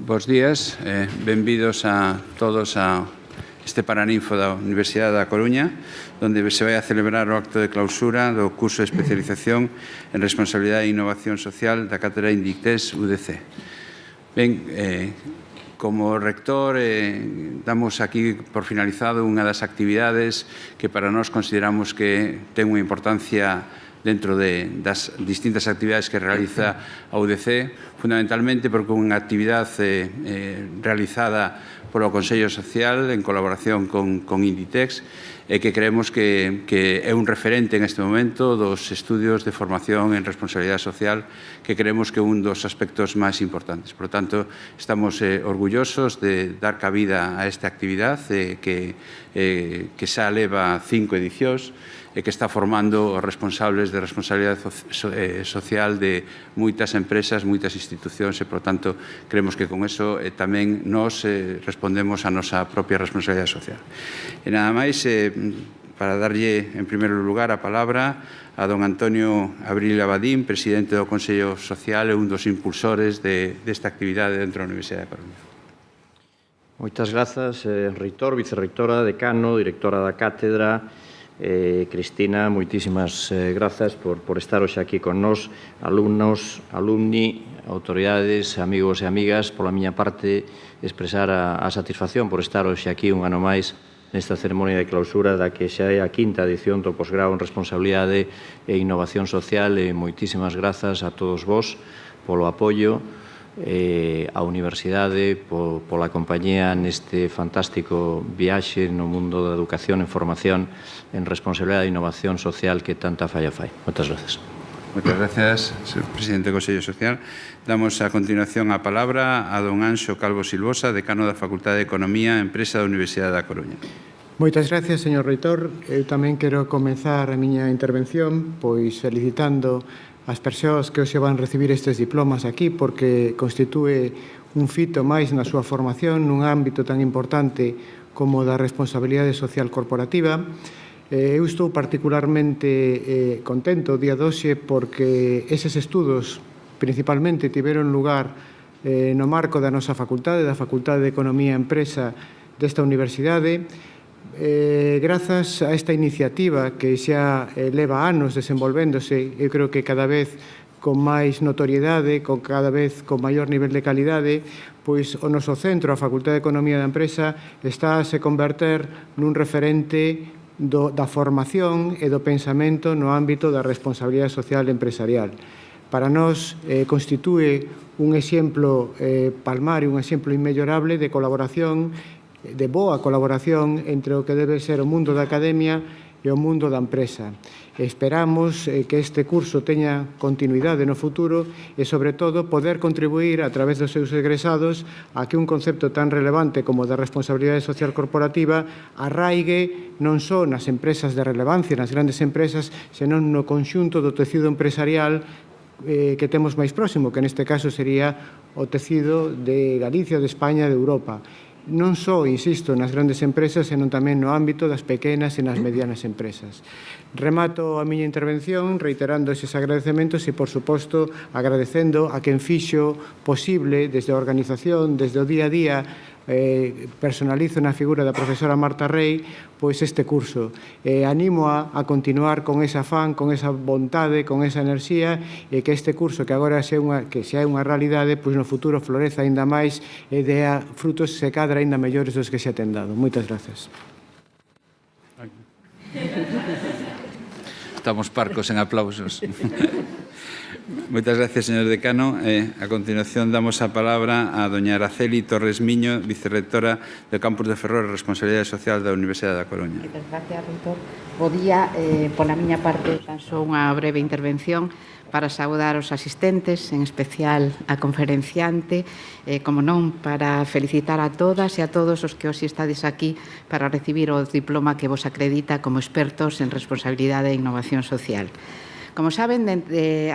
Bos días, benvidos a todos a este Paraninfo da Universidade da Coruña, onde se vai a celebrar o acto de clausura do Curso de Especialización en Responsabilidade e Innovación Social da Cátedra Inditex-UDC. Ben, como rector, damos aquí por finalizado unha das actividades que para nós consideramos que ten unha importancia dentro das distintas actividades que realiza a UDC, fundamentalmente porque é unha actividade realizada polo Consello Social en colaboración con Inditex e que creemos que é un referente en este momento dos estudios de formación en responsabilidade social, que creemos que é un dos aspectos máis importantes. Por lo tanto, estamos orgullosos de dar cabida a esta actividade que xa leva 5 edicións e que está formando os responsables de responsabilidade social de moitas empresas, moitas institucións e, por tanto, creemos que con eso tamén nos respondemos a nosa propia responsabilidade social. E nada máis, para darlle, en primeiro lugar, a palabra a don Antonio Abril Abadín, presidente do Consello Social e un dos impulsores desta actividade dentro da Universidade da Coruña. Moitas grazas, reitor, vicerreitora, decano, directora da cátedra. Christina, moitísimas grazas por estar hoxe aquí con nós, alumnos, alumni, autoridades, amigos e amigas. Pola miña parte, expresar a satisfacción por estar hoxe aquí un ano máis nesta ceremonia de clausura da que xa é a quinta edición do posgrao en Responsabilidade e Innovación Social, e moitísimas grazas a todos vos polo apoio, a Universidade pola compañía neste fantástico viaxe no mundo da educación e formación en responsabilidade e innovación social que tanta falla fai. Moitas grazas. Moitas gracias, señor presidente do Consello Social. Damos a continuación a palabra a don Anxo Calvo Silvosa, decano da Facultade de Economía e Empresa da Universidade da Coruña. Moitas gracias, señor reitor. Eu tamén quero comenzar a miña intervención pois felicitando as persoas que hoxe van recibir estes diplomas aquí, porque constitúe un fito máis na súa formación nun ámbito tan importante como da responsabilidade social corporativa. Eu estou particularmente contento o día de hoxe porque eses estudos principalmente tiveron lugar no marco da nosa facultade, da Facultade de Economía e Empresa desta universidade. Grazas a esta iniciativa que xa leva anos desenvolvéndose, eu creo que cada vez con máis notoriedade, cada vez con maior nivel de calidade, pois o noso centro, a Facultade de Economía da Empresa, está a se converter nun referente da formación e do pensamento no ámbito da responsabilidade social empresarial. Para nós constitúe un exemplo palmario, un exemplo inmellorable de colaboración, de boa colaboración entre o que debe ser o mundo da academia e o mundo da empresa. Esperamos que este curso teña continuidade no futuro e, sobre todo, poder contribuir a través dos seus egresados a que un concepto tan relevante como da responsabilidade social corporativa arraigue non só nas empresas de relevancia, nas grandes empresas, senón no conxunto do tecido empresarial que temos máis próximo, que neste caso sería o tecido de Galicia, de España, de Europa. Non só, insisto, nas grandes empresas, senón tamén no ámbito das pequenas e nas medianas empresas. Remato a miña intervención reiterando eses agradecementos e, por suposto, agradecendo a quen fixo posible desde a organización, desde o día a día, personalizo na figura da profesora Marta Rey, pois este curso. Animo a continuar con ese afán, con esa vontade, con esa enerxía, e que este curso, que agora xa é unha realidade, pois no futuro floreza aínda máis e dea frutos se cadra aínda mellores dos que xa ten dado. Moitas gracias. Estamos parcos en aplausos. Moitas gracias, señor decano. A continuación damos a palabra a doña Araceli Torres Miño, vicerrectora do Campus de Ferrol e Responsabilidade Social da Universidade da Coruña. Moitas gracias, reitor. Bo día. Pola miña parte, tan só unha breve intervención para saudar os asistentes, en especial a conferenciante, como non, para felicitar a todas e a todos os que hoxe estades aquí para recibir o diploma que vos acredita como expertos en responsabilidade e innovación social. Como saben,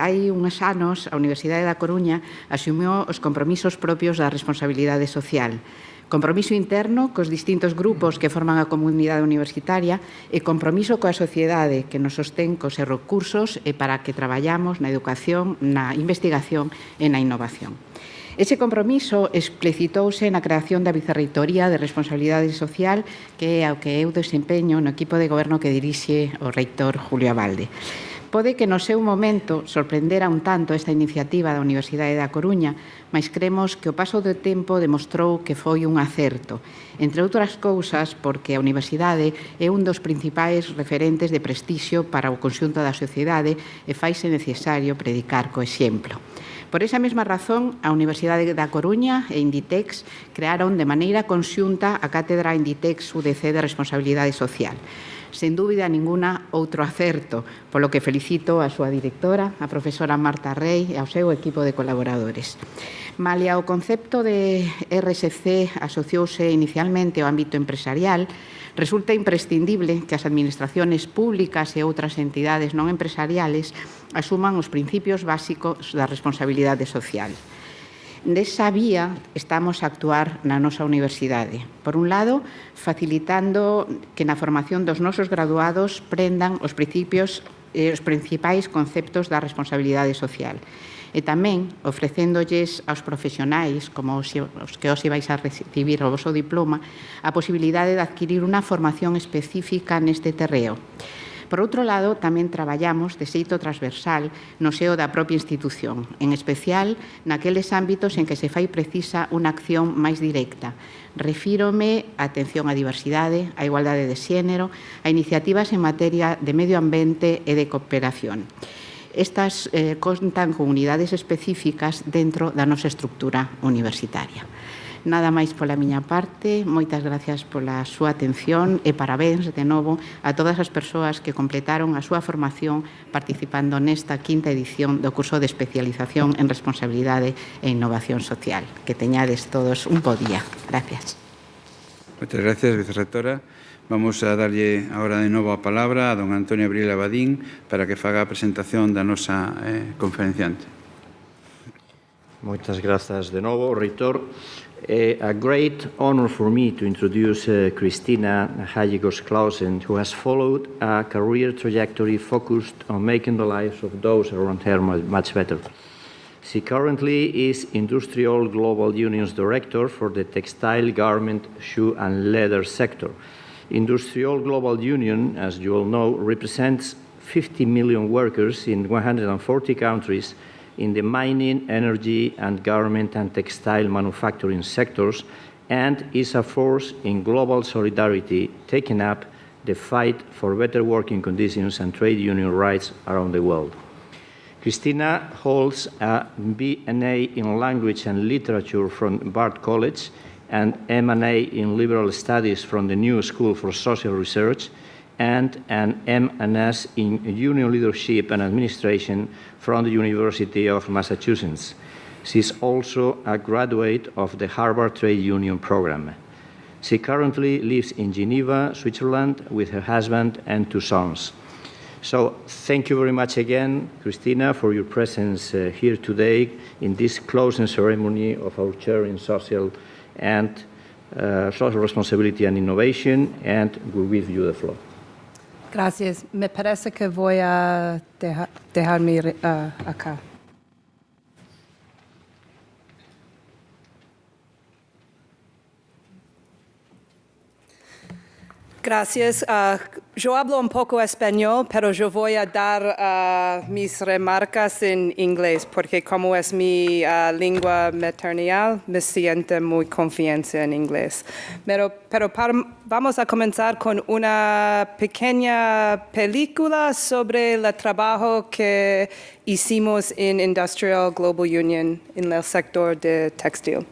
hai uns anos a Universidade da Coruña asumiu os compromisos propios da responsabilidade social. Compromiso interno cos distintos grupos que forman a comunidade universitaria e compromiso coa sociedade que nos sostén cos recursos e para que traballamos na educación, na investigación e na innovación. Ese compromiso explicitouse na creación da Vicerreitoría de Responsabilidade Social, que é ao que eu desempeño no equipo de goberno que dirixe o reitor Julio Abalde. Pode que no seu momento sorprendera un tanto esta iniciativa da Universidade da Coruña, mas cremos que o paso do tempo demostrou que foi un acerto, entre outras cousas porque a Universidade é un dos principais referentes de prestixio para o conxunto da sociedade e faise necesario predicar co exemplo. Por esa mesma razón, a Universidade da Coruña e Inditex crearon de maneira conxunta a Cátedra Inditex-UDC de Responsabilidade Social. Sen dúbida ninguna, outro acerto, polo que felicito a súa directora, a profesora Marta Rey, e ao seu equipo de colaboradores. Malia o concepto de RSC asociouse inicialmente ao ámbito empresarial, resulta imprescindible que as administraciones públicas e outras entidades non empresariales asuman os principios básicos da responsabilidade social. Nesa vía estamos a actuar na nosa universidade. Por un lado, facilitando que na formación dos nosos graduados prendan os principios e os principais conceptos da responsabilidade social. E tamén ofrecéndolles aos profesionais, como os que hoxe vais a recibir o vosso diploma, a posibilidade de adquirir unha formación específica neste terreo. Por outro lado, tamén traballamos de xeito transversal no seo da propia institución, en especial naqueles ámbitos en que se fai precisa unha acción máis directa. Refírome á atención á diversidade, á igualdade de xénero, a iniciativas en materia de medio ambiente e de cooperación. Estas contan con unidades específicas dentro da nosa estructura universitaria. Nada máis pola miña parte, moitas gracias pola súa atención e parabéns de novo a todas as persoas que completaron a súa formación participando nesta quinta edición do Curso de Especialización en Responsabilidade e Innovación Social. Que teñades todos un bo día. Gracias. Moitas gracias, vicerrectora. Vamos a darlle agora de novo a palabra a don Antonio Abril Abadín para que faga a presentación da nosa conferenciante. Moitas grazas de novo, reitor. A great honor for me to introduce Christina Hajagos-Clausen, who has followed a career trajectory focused on making the lives of those around her much better. She currently is IndustriALL Global Union's director for the textile, garment, shoe and leather sector. IndustriALL Global Union, as you all know, represents 50 million workers in 140 countries in the mining, energy, and garment and textile manufacturing sectors, and is a force in global solidarity, taking up the fight for better working conditions and trade union rights around the world. Christina holds a B.A. in Language and Literature from Bard College and M.A. in Liberal Studies from the New School for Social Research, and an M.S. in Union Leadership and Administration from the University of Massachusetts. She is also a graduate of the Harvard Trade Union program. She currently lives in Geneva, Switzerland, with her husband and 2 sons. So thank you very much again, Christina, for your presence here today in this closing ceremony of our chair in social responsibility and innovation, and we give you the floor. Gracias. Me parece que voy a dejarme acá. Gracias. Yo hablo un poco español, pero yo voy a dar mis remarcas en inglés, porque como es mi lengua maternal, me siento muy confianza en inglés. Pero vamos a comenzar con una pequeña película sobre el trabajo que hicimos en IndustriALL Global Union en el sector de textil.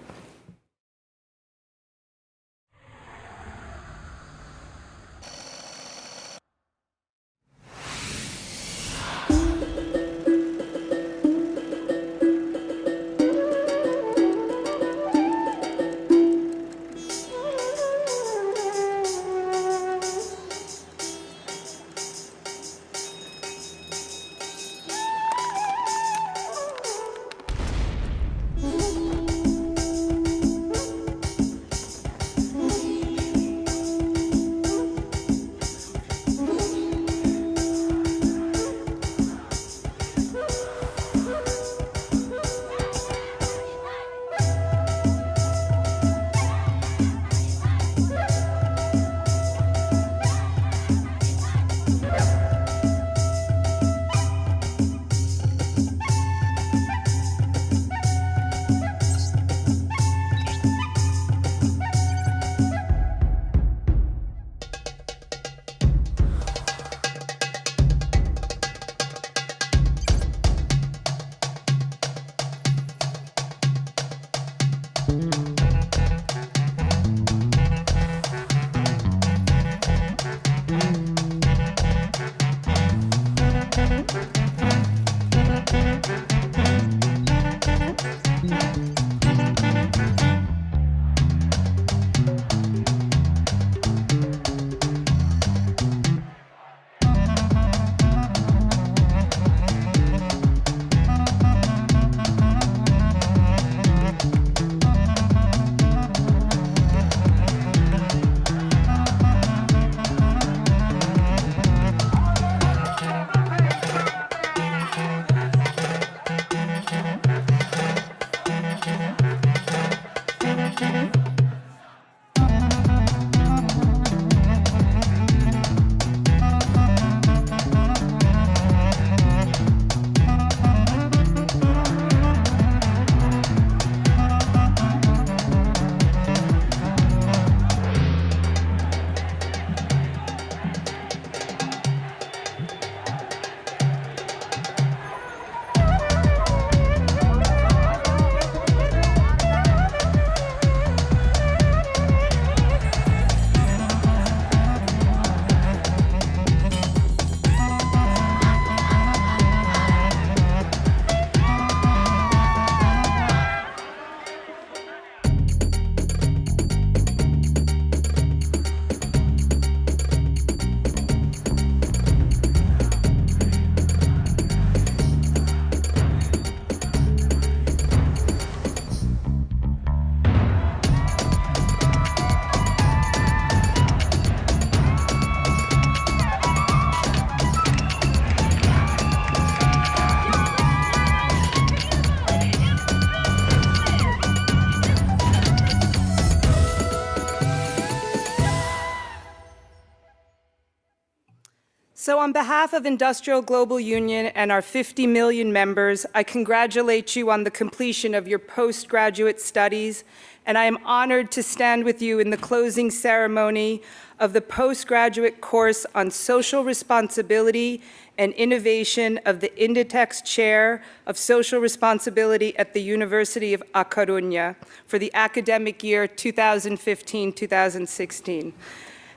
So on behalf of IndustriALL Global Union and our 50 million members, I congratulate you on the completion of your postgraduate studies, and I am honored to stand with you in the closing ceremony of the postgraduate course on social responsibility and innovation of the Inditex Chair of Social Responsibility at the University of A Coruña for the academic year 2015-2016.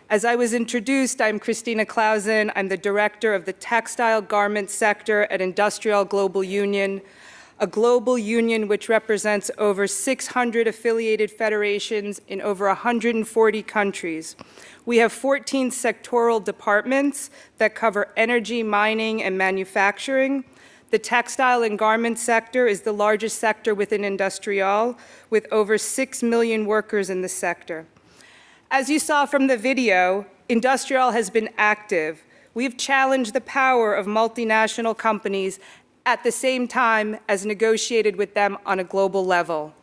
As I was introduced, I'm Christina Hajagos-Clausen. I'm the director of the textile garment sector at IndustriALL Global Union, a global union which represents over 600 affiliated federations in over 140 countries. We have 14 sectoral departments that cover energy, mining, and manufacturing. The textile and garment sector is the largest sector within IndustriALL, with over 6 million workers in the sector. As you saw from the video, IndustriALL has been active. We've challenged the power of multinational companies at the same time as negotiated with them on a global level.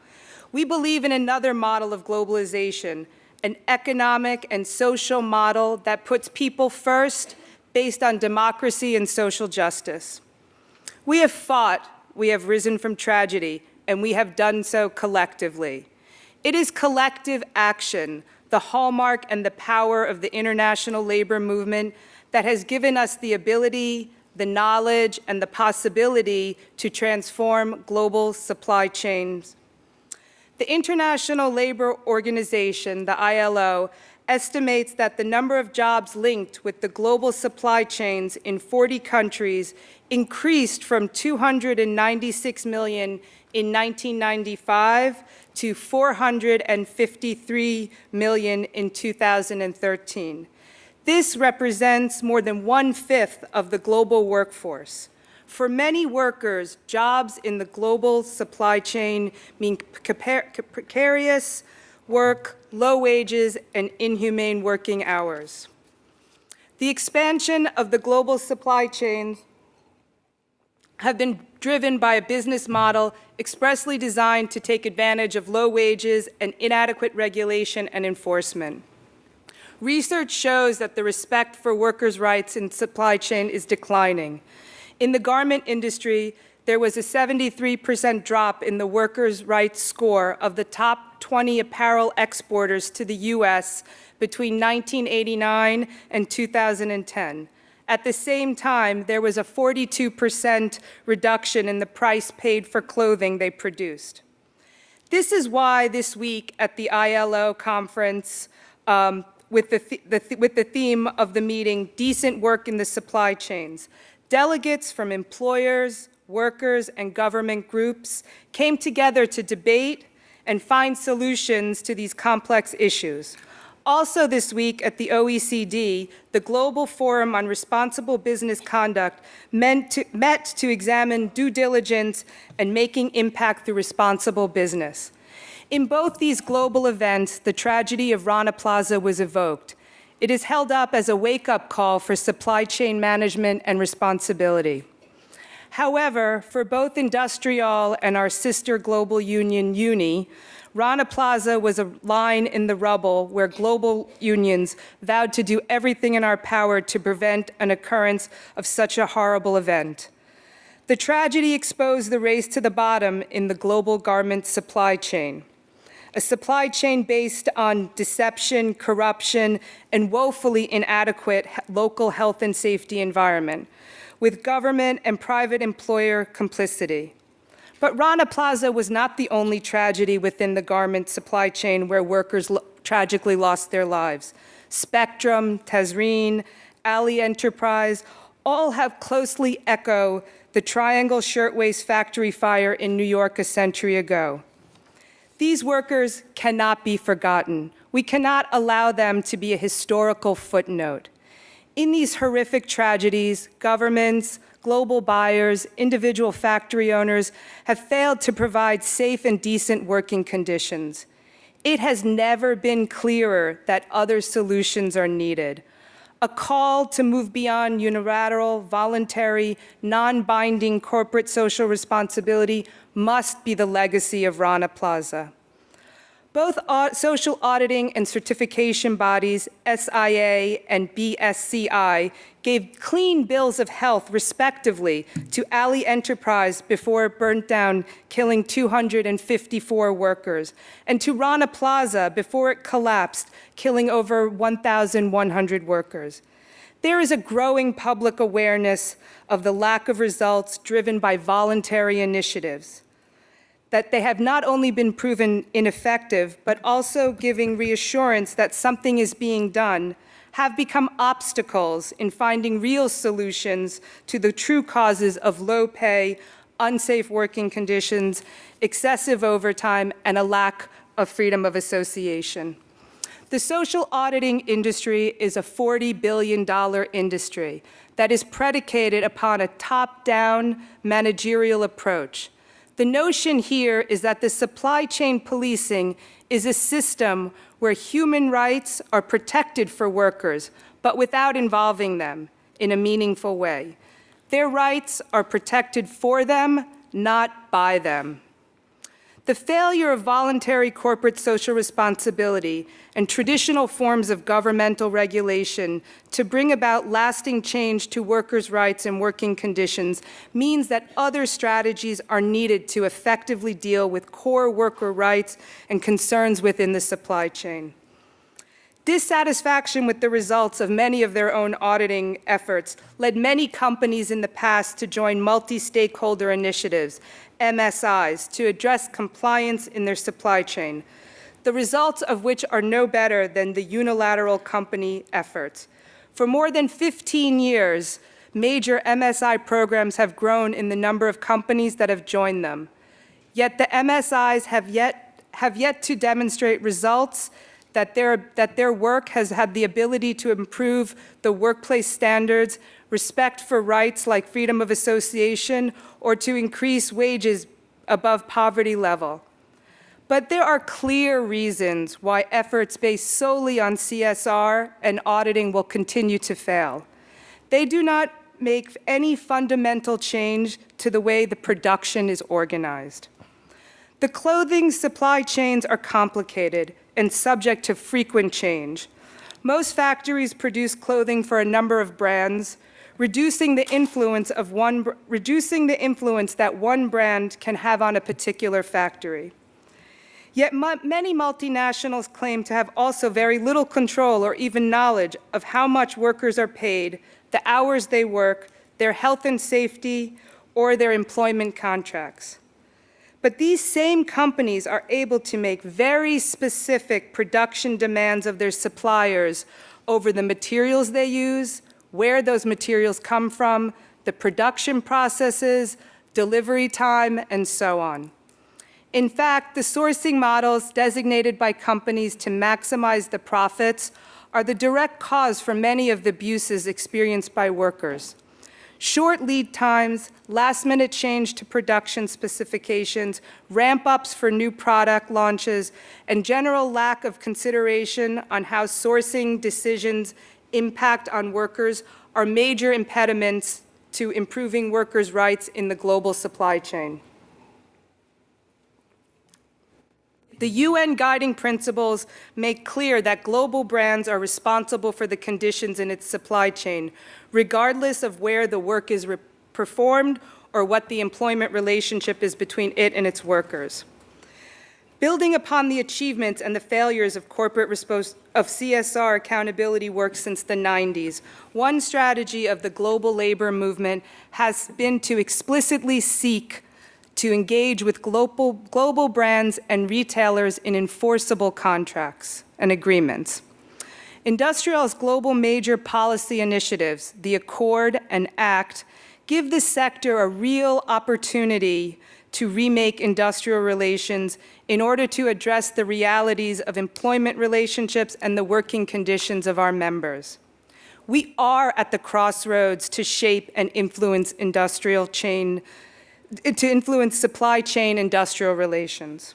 We believe in another model of globalization, an economic and social model that puts people first based on democracy and social justice. We have fought, we have risen from tragedy, and we have done so collectively. It is collective action, the hallmark and the power of the international labor movement, that has given us the ability, the knowledge, and the possibility to transform global supply chains. The International Labor Organization, the ILO, estimates that the number of jobs linked with the global supply chains in 40 countries increased from 296 million in 1995 to 453 million in 2013. This represents more than 1/5 of the global workforce. For many workers, jobs in the global supply chain mean precarious work, low wages, and inhumane working hours. The expansion of the global supply chains have been driven by a business model expressly designed to take advantage of low wages and inadequate regulation and enforcement. Research shows that the respect for workers' rights in supply chain is declining. In the garment industry, there was a 73% drop in the workers' rights score of the top 20 apparel exporters to the U.S. between 1989 and 2010. At the same time, there was a 42% reduction in the price paid for clothing they produced. This is why this week at the ILO conference, with the theme of the meeting, Decent Work in the Supply Chains, delegates from employers, workers, and government groups came together to debate and find solutions to these complex issues. Also this week at the OECD, the Global Forum on Responsible Business Conduct met to examine due diligence and making impact through responsible business. In both these global events, the tragedy of Rana Plaza was evoked. It is held up as a wake-up call for supply chain management and responsibility. However, for both IndustriALL and our sister global union, UNI, Rana Plaza was a line in the rubble where global unions vowed to do everything in our power to prevent an occurrence of such a horrible event. The tragedy exposed the race to the bottom in the global garment supply chain, a supply chain based on deception, corruption, and woefully inadequate local health and safety environment, with government and private employer complicity. But Rana Plaza was not the only tragedy within the garment supply chain where workers tragically lost their lives. Spectrum, Tazreen, Ali Enterprise, all have closely echoed the Triangle Shirtwaist Factory fire in New York a century ago. These workers cannot be forgotten. We cannot allow them to be a historical footnote. In these horrific tragedies, governments, global buyers, individual factory owners have failed to provide safe and decent working conditions. It has never been clearer that other solutions are needed. A call to move beyond unilateral, voluntary, non-binding corporate social responsibility must be the legacy of Rana Plaza. Both social auditing and certification bodies, SIA and BSCI, gave clean bills of health, respectively, to Ali Enterprise before it burnt down, killing 254 workers, and to Rana Plaza before it collapsed, killing over 1,100 workers. There is a growing public awareness of the lack of results driven by voluntary initiatives, that they have not only been proven ineffective, but also giving reassurance that something is being done, have become obstacles in finding real solutions to the true causes of low pay, unsafe working conditions, excessive overtime, and a lack of freedom of association. The social auditing industry is a $40 billion industry that is predicated upon a top-down managerial approach. The notion here is that the supply chain policing is a system where human rights are protected for workers, but without involving them in a meaningful way. Their rights are protected for them, not by them. The failure of voluntary corporate social responsibility and traditional forms of governmental regulation to bring about lasting change to workers' rights and working conditions means that other strategies are needed to effectively deal with core worker rights and concerns within the supply chain. Dissatisfaction with the results of many of their own auditing efforts led many companies in the past to join multi-stakeholder initiatives, MSIs, to address compliance in their supply chain, the results of which are no better than the unilateral company efforts. For more than 15 years, major MSI programs have grown in the number of companies that have joined them. Yet the MSIs have yet to demonstrate results that their work has had the ability to improve the workplace standards, respect for rights like freedom of association, or to increase wages above poverty level. But there are clear reasons why efforts based solely on CSR and auditing will continue to fail. They do not make any fundamental change to the way the production is organized. The clothing supply chains are complicated and subject to frequent change. Most factories produce clothing for a number of brands, reducing the influence that one brand can have on a particular factory. Yet many multinationals claim to have also very little control or even knowledge of how much workers are paid, the hours they work, their health and safety, or their employment contracts. But these same companies are able to make very specific production demands of their suppliers over the materials they use, where those materials come from, the production processes, delivery time, and so on. In fact, the sourcing models designated by companies to maximize the profits are the direct cause for many of the abuses experienced by workers. Short lead times, last-minute change to production specifications, ramp-ups for new product launches, and general lack of consideration on how sourcing decisions impact on workers are major impediments to improving workers' rights in the global supply chain. The UN guiding principles make clear that global brands are responsible for the conditions in its supply chain, regardless of where the work is performed or what the employment relationship is between it and its workers. Building upon the achievements and the failures of CSR accountability work since the 90s, one strategy of the global labor movement has been to explicitly seek to engage with global brands and retailers in enforceable contracts and agreements. IndustriALL's global major policy initiatives, the Accord and Act, give the sector a real opportunity to remake industrial relations in order to address the realities of employment relationships and the working conditions of our members. We are at the crossroads to shape and influence supply chain industrial relations.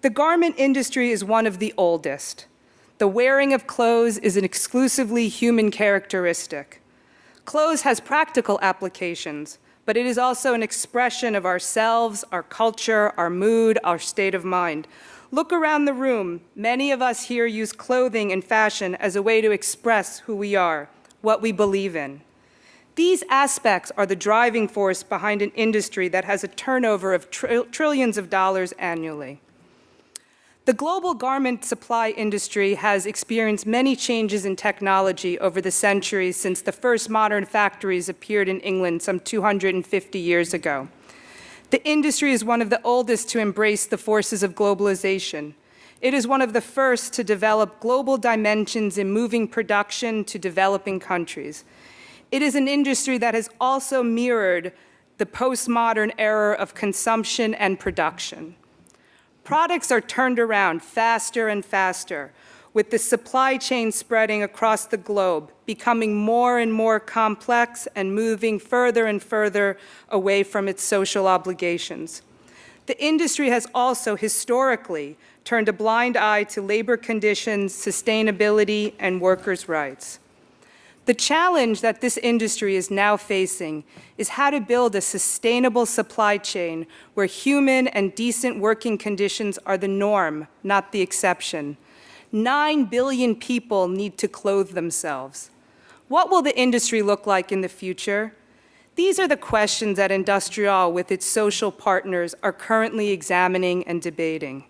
The garment industry is one of the oldest. The wearing of clothes is an exclusively human characteristic. Clothes has practical applications, but it is also an expression of ourselves, our culture, our mood, our state of mind. Look around the room. Many of us here use clothing and fashion as a way to express who we are, what we believe in. These aspects are the driving force behind an industry that has a turnover of trillions of dollars annually. The global garment supply industry has experienced many changes in technology over the centuries since the first modern factories appeared in England some 250 years ago. The industry is one of the oldest to embrace the forces of globalization. It is one of the first to develop global dimensions in moving production to developing countries. It is an industry that has also mirrored the postmodern era of consumption and production. Products are turned around faster and faster, with the supply chain spreading across the globe, becoming more and more complex and moving further and further away from its social obligations. The industry has also historically turned a blind eye to labor conditions, sustainability, and workers' rights. The challenge that this industry is now facing is how to build a sustainable supply chain where human and decent working conditions are the norm, not the exception. 9 billion people need to clothe themselves. What will the industry look like in the future? These are the questions that IndustriALL, with its social partners, are currently examining and debating.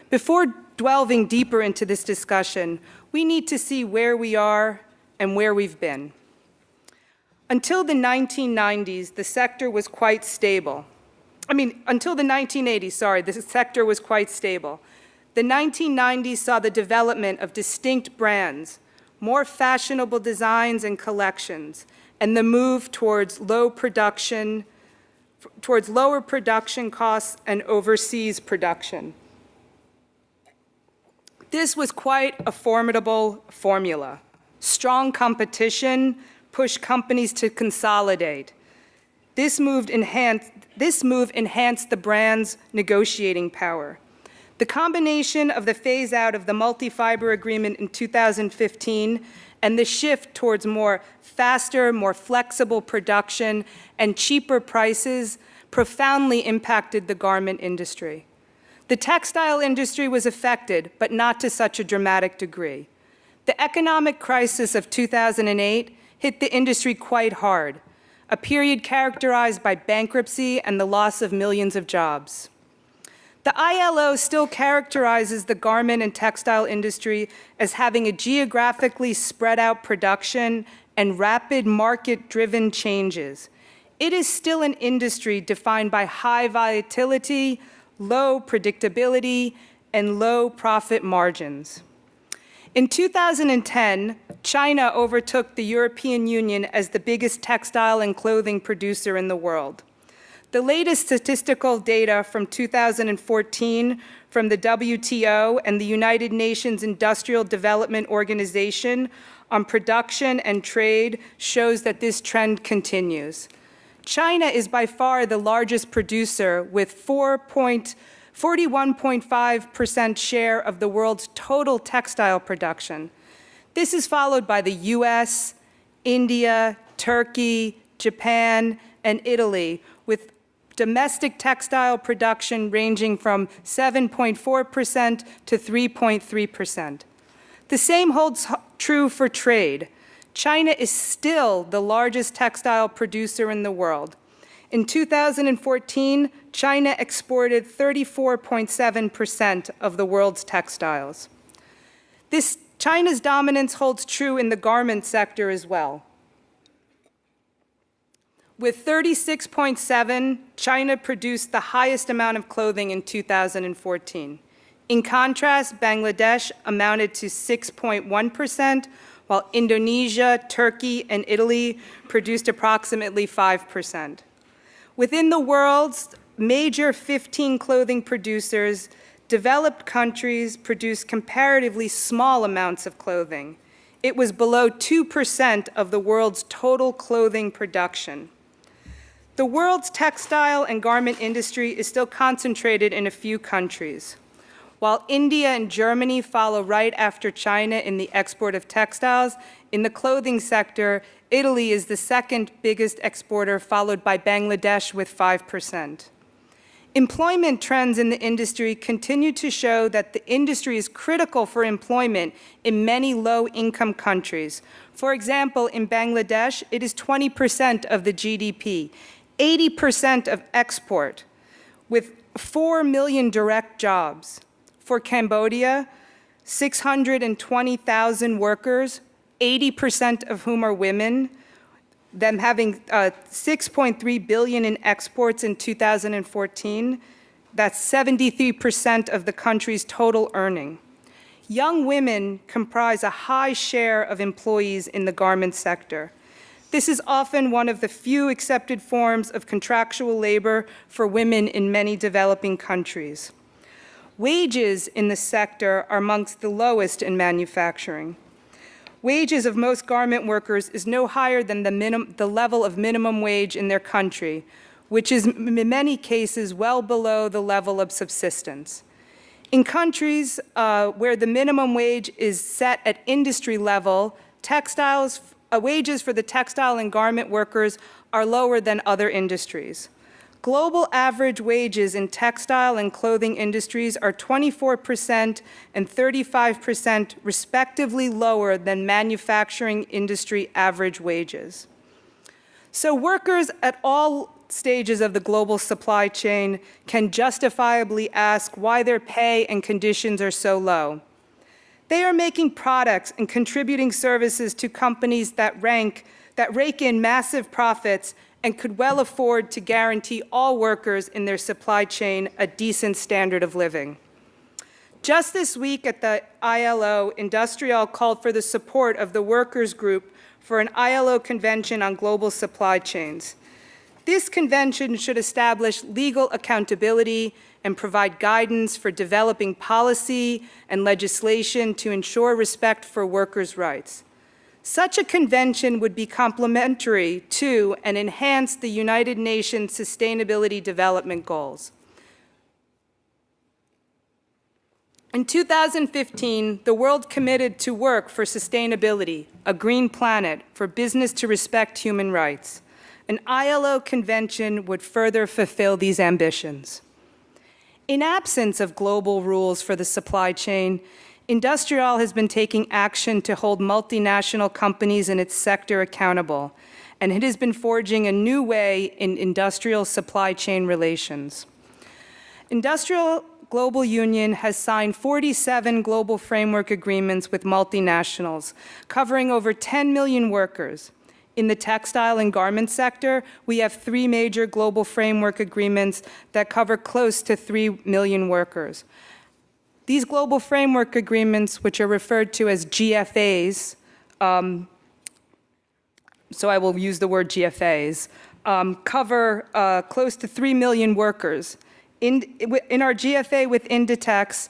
Before delving deeper into this discussion, we need to see where we are and where we've been. Until the 1990s, the sector was quite stable. Until the 1980s, the sector was quite stable. The 1990s saw the development of distinct brands, more fashionable designs and collections, and the move towards lower production costs and overseas production. This was quite a formidable formula. Strong competition pushed companies to consolidate. This move enhanced the brand's negotiating power. The combination of the phase-out of the multi-fiber agreement in 2015 and the shift towards faster, more flexible production and cheaper prices profoundly impacted the garment industry. The textile industry was affected, but not to such a dramatic degree. The economic crisis of 2008 hit the industry quite hard, a period characterized by bankruptcy and the loss of millions of jobs. The ILO still characterizes the garment and textile industry as having a geographically spread out production and rapid market-driven changes. It is still an industry defined by high volatility, low predictability, and low profit margins. In 2010, China overtook the European Union as the biggest textile and clothing producer in the world. The latest statistical data from 2014 from the WTO and the United Nations Industrial Development Organization on production and trade shows that this trend continues. China is by far the largest producer with 41.5% share of the world's total textile production. This is followed by the US, India, Turkey, Japan, and Italy, with domestic textile production ranging from 7.4% to 3.3%. The same holds true for trade. China is still the largest textile producer in the world. In 2014, China exported 34.7% of the world's textiles. China's dominance holds true in the garment sector as well. With 36.7%, China produced the highest amount of clothing in 2014. In contrast, Bangladesh amounted to 6.1%, while Indonesia, Turkey, and Italy produced approximately 5%. Within the world's major 15 clothing producers, developed countries produce comparatively small amounts of clothing. It was below 2% of the world's total clothing production. The world's textile and garment industry is still concentrated in a few countries. While India and Germany follow right after China in the export of textiles, in the clothing sector, Italy is the second biggest exporter, followed by Bangladesh with 5%. Employment trends in the industry continue to show that the industry is critical for employment in many low-income countries. For example, in Bangladesh, it is 20% of the GDP, 80% of export, with 4 million direct jobs. For Cambodia, 620,000 workers, 80% of whom are women, them having 6.3 billion in exports in 2014. That's 73% of the country's total earning. Young women comprise a high share of employees in the garment sector. This is often one of the few accepted forms of contractual labor for women in many developing countries. Wages in the sector are amongst the lowest in manufacturing. Wages of most garment workers is no higher than the level of minimum wage in their country, which is in many cases well below the level of subsistence. In countries where the minimum wage is set at industry level, wages for the textile and garment workers are lower than other industries. Global average wages in textile and clothing industries are 24% and 35% respectively lower than manufacturing industry average wages. So workers at all stages of the global supply chain can justifiably ask why their pay and conditions are so low. They are making products and contributing services to companies that rake in massive profits and could well afford to guarantee all workers in their supply chain a decent standard of living. Just this week at the ILO, IndustriALL called for the support of the workers group for an ILO convention on global supply chains. This convention should establish legal accountability and provide guidance for developing policy and legislation to ensure respect for workers' rights. Such a convention would be complementary to and enhance the United Nations Sustainability Development Goals. In 2015, the world committed to work for sustainability, a green planet, for business to respect human rights. An ILO convention would further fulfill these ambitions. In absence of global rules for the supply chain, IndustriALL has been taking action to hold multinational companies in its sector accountable, and it has been forging a new way in industrial supply chain relations. IndustriALL Global Union has signed 47 global framework agreements with multinationals, covering over 10 million workers. In the textile and garment sector, we have 3 major global framework agreements that cover close to 3 million workers. These global framework agreements, which are referred to as GFAs, so I will use the word GFAs, cover close to 3 million workers. In our GFA with Inditex,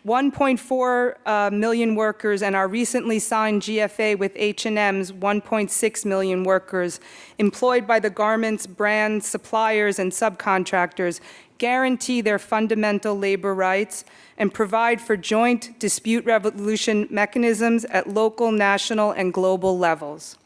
1.4 million workers, and our recently signed GFA with H&M's 1.6 million workers employed by the garments, brands, suppliers, and subcontractors guarantee their fundamental labor rights and provide for joint dispute resolution mechanisms at local, national, and global levels.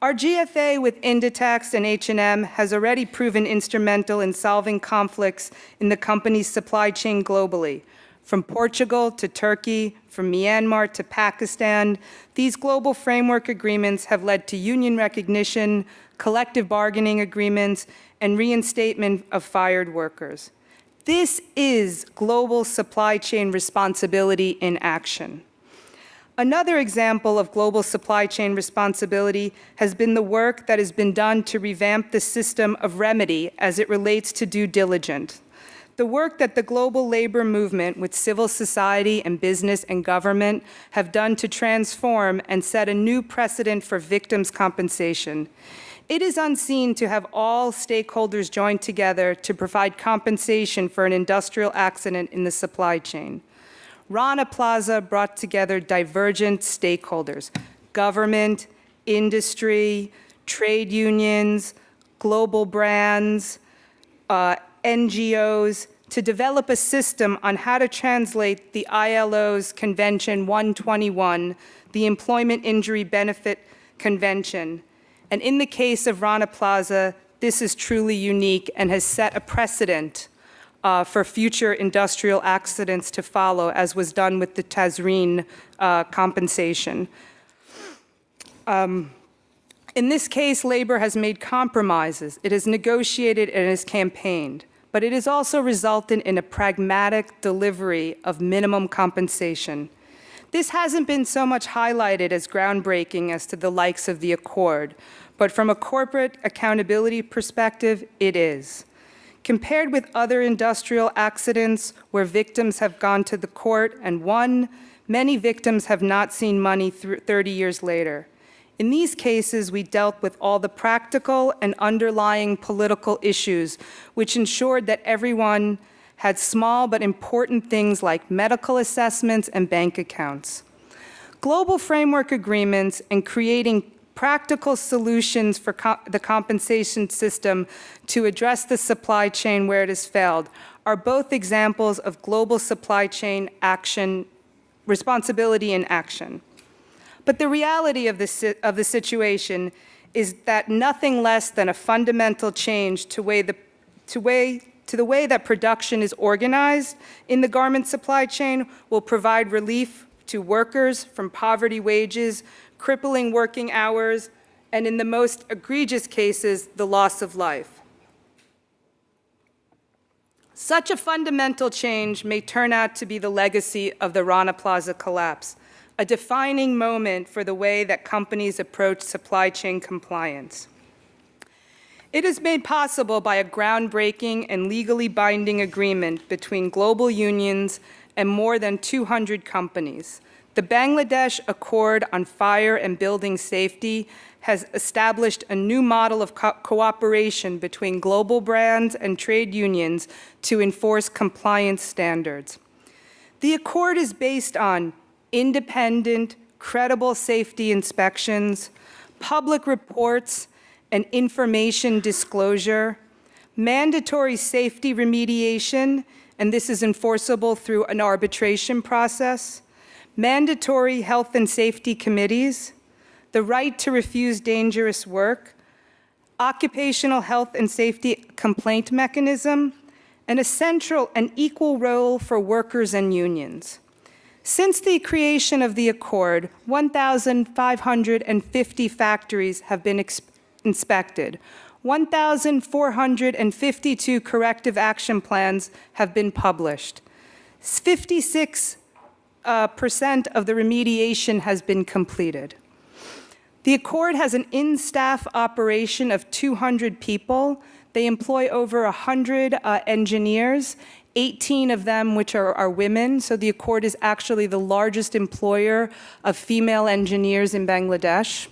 Our GFA with Inditex and H&M has already proven instrumental in solving conflicts in the company's supply chain globally. From Portugal to Turkey, from Myanmar to Pakistan, these global framework agreements have led to union recognition, collective bargaining agreements, and reinstatement of fired workers. This is global supply chain responsibility in action. Another example of global supply chain responsibility has been the work that has been done to revamp the system of remedy as it relates to due diligence. The work that the global labor movement with civil society and business and government have done to transform and set a new precedent for victims' compensation. It is unseen to have all stakeholders joined together to provide compensation for an industrial accident in the supply chain. Rana Plaza brought together divergent stakeholders, government, industry, trade unions, global brands, NGOs, to develop a system on how to translate the ILO's Convention 121, the Employment Injury Benefit Convention. And in the case of Rana Plaza, this is truly unique and has set a precedent for future industrial accidents to follow, as was done with the Tazreen compensation. In this case, labor has made compromises. It has negotiated and has campaigned, but it has also resulted in a pragmatic delivery of minimum compensation. This hasn't been so much highlighted as groundbreaking as to the likes of the Accord, but from a corporate accountability perspective, it is. Compared with other industrial accidents where victims have gone to the court and won, many victims have not seen money 30 years later. In these cases, we dealt with all the practical and underlying political issues, which ensured that everyone had small but important things like medical assessments and bank accounts. Global framework agreements and creating practical solutions for the compensation system to address the supply chain where it has failed are both examples of global supply chain action, responsibility in action. But the reality of the situation is that nothing less than a fundamental change to the way that production is organized in the garment supply chain will provide relief to workers from poverty wages, crippling working hours, and in the most egregious cases, the loss of life. Such a fundamental change may turn out to be the legacy of the Rana Plaza collapse, a defining moment for the way that companies approach supply chain compliance. It is made possible by a groundbreaking and legally binding agreement between global unions and more than 200 companies. The Bangladesh Accord on Fire and Building Safety has established a new model of cooperation between global brands and trade unions to enforce compliance standards. The Accord is based on independent, credible safety inspections, public reports and information disclosure, mandatory safety remediation, and this is enforceable through an arbitration process, mandatory health and safety committees, the right to refuse dangerous work, occupational health and safety complaint mechanism, and a central and equal role for workers and unions. Since the creation of the Accord, 1,550 factories have been inspected. 1,452 corrective action plans have been published. 56% of the remediation has been completed. The Accord has an in-staff operation of 200 people. They employ over 100 engineers, 18 of them which are women, so the Accord is actually the largest employer of female engineers in Bangladesh.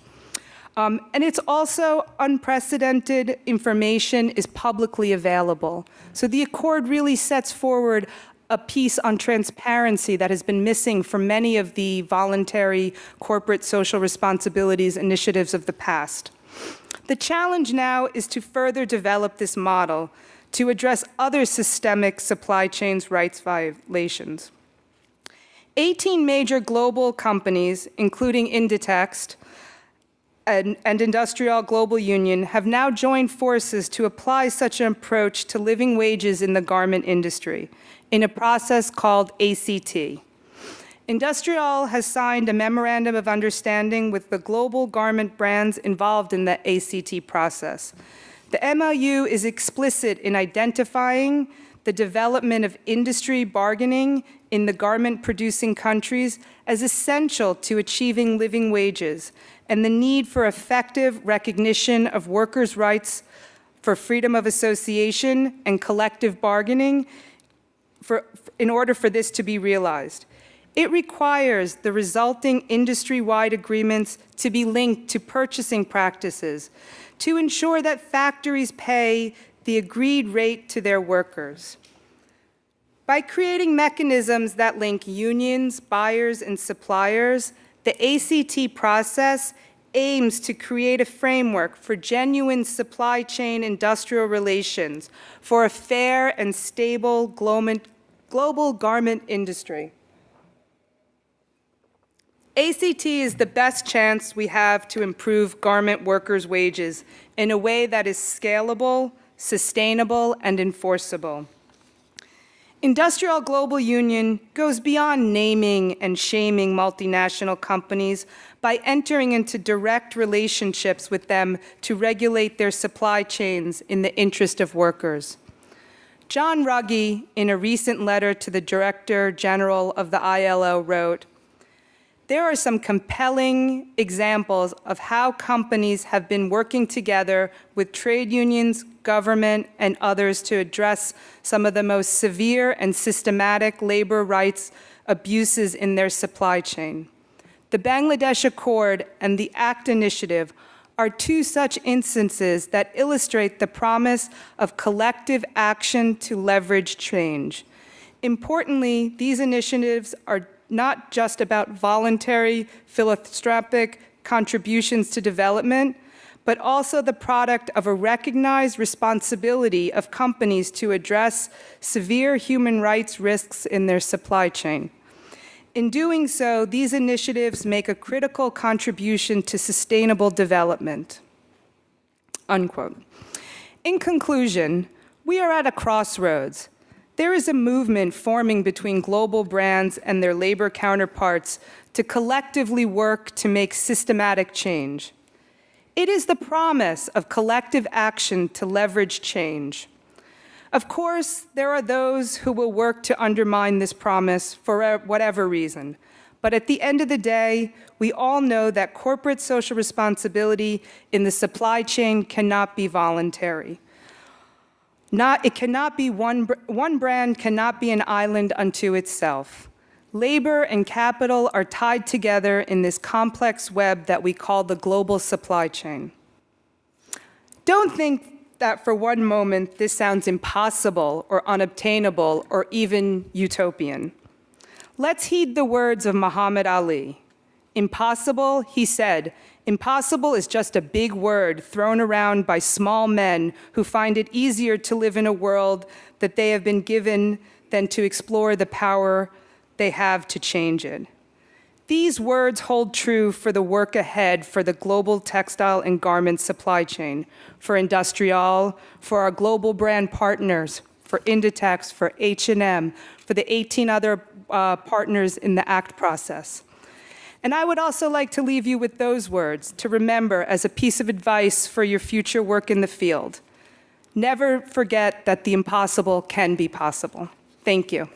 And it's also unprecedented information is publicly available. So the Accord really sets forward a piece on transparency that has been missing from many of the voluntary corporate social responsibilities initiatives of the past. The challenge now is to further develop this model to address other systemic supply chains rights violations. 18 major global companies, including Inditex and IndustriALL Global Union, have now joined forces to apply such an approach to living wages in the garment industry in a process called ACT. IndustriALL has signed a memorandum of understanding with the global garment brands involved in the ACT process. The MOU is explicit in identifying the development of industry bargaining in the garment-producing countries as essential to achieving living wages and the need for effective recognition of workers' rights for freedom of association and collective bargaining in order for this to be realized. It requires the resulting industry-wide agreements to be linked to purchasing practices to ensure that factories pay the agreed rate to their workers. By creating mechanisms that link unions, buyers, and suppliers, the ACT process aims to create a framework for genuine supply chain industrial relations for a fair and stable global garment industry. ACT is the best chance we have to improve garment workers' wages in a way that is scalable, sustainable, and enforceable. IndustriALL Global Union goes beyond naming and shaming multinational companies by entering into direct relationships with them to regulate their supply chains in the interest of workers. John Ruggie, in a recent letter to the Director General of the ILO, wrote, "There are some compelling examples of how companies have been working together with trade unions, government, and others to address some of the most severe and systematic labor rights abuses in their supply chain. The Bangladesh Accord and the ACT initiative are two such instances that illustrate the promise of collective action to leverage change. Importantly, these initiatives are not just about voluntary philanthropic contributions to development, but also the product of a recognized responsibility of companies to address severe human rights risks in their supply chain. In doing so, these initiatives make a critical contribution to sustainable development." Unquote. In conclusion, we are at a crossroads. There is a movement forming between global brands and their labor counterparts to collectively work to make systematic change. It is the promise of collective action to leverage change. Of course, there are those who will work to undermine this promise for whatever reason. But at the end of the day, we all know that corporate social responsibility in the supply chain cannot be voluntary. It cannot be one brand cannot be an island unto itself. Labor and capital are tied together in this complex web that we call the global supply chain. Don't think that for one moment this sounds impossible or unobtainable or even utopian. Let's heed the words of Muhammad Ali. Impossible, he said, impossible is just a big word thrown around by small men who find it easier to live in a world that they have been given than to explore the power they have to change it. These words hold true for the work ahead for the global textile and garment supply chain, for IndustriALL, for our global brand partners, for Inditex, for H&M, for the 18 other partners in the ACT process. And I would also like to leave you with those words to remember as a piece of advice for your future work in the field. Never forget that the impossible can be possible. Thank you.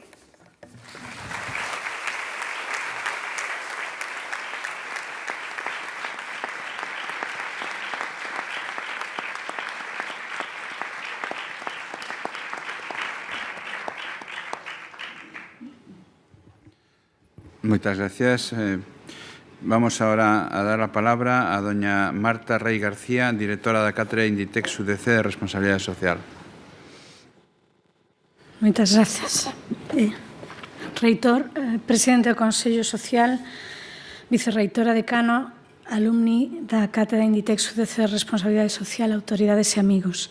Muchas gracias. Vamos ahora a dar la palabra a doña Marta Rey García, directora da Cátedra Inditex-UDC de Responsabilidad Social. Moitas grazas. Reitor, presidente do Consello Social, vicerreitora, decano, alumni da Cátedra Inditex-UDC de Responsabilidad Social, autoridades e amigos.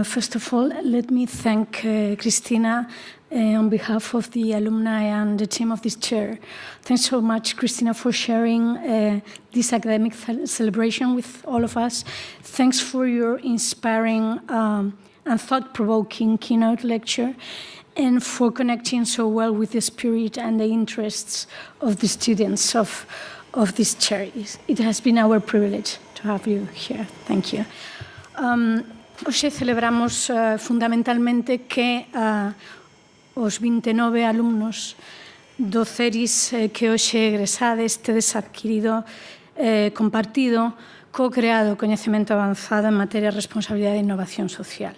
First of all, let me thank Christina on behalf of the alumni and the team of this chair. Thanks so much, Christina, for sharing this academic celebration with all of us. Thanks for your inspiring and thought-provoking keynote lecture, and for connecting so well with the spirit and the interests of the students of this chair. It has been our privilege to have you here. Thank you. Hoxe celebramos fundamentalmente que os 29 alumnos do CERIS que hoxe egresades tedes adquirido, compartido, co-creado coñecemento avanzado en materia de responsabilidade e innovación social.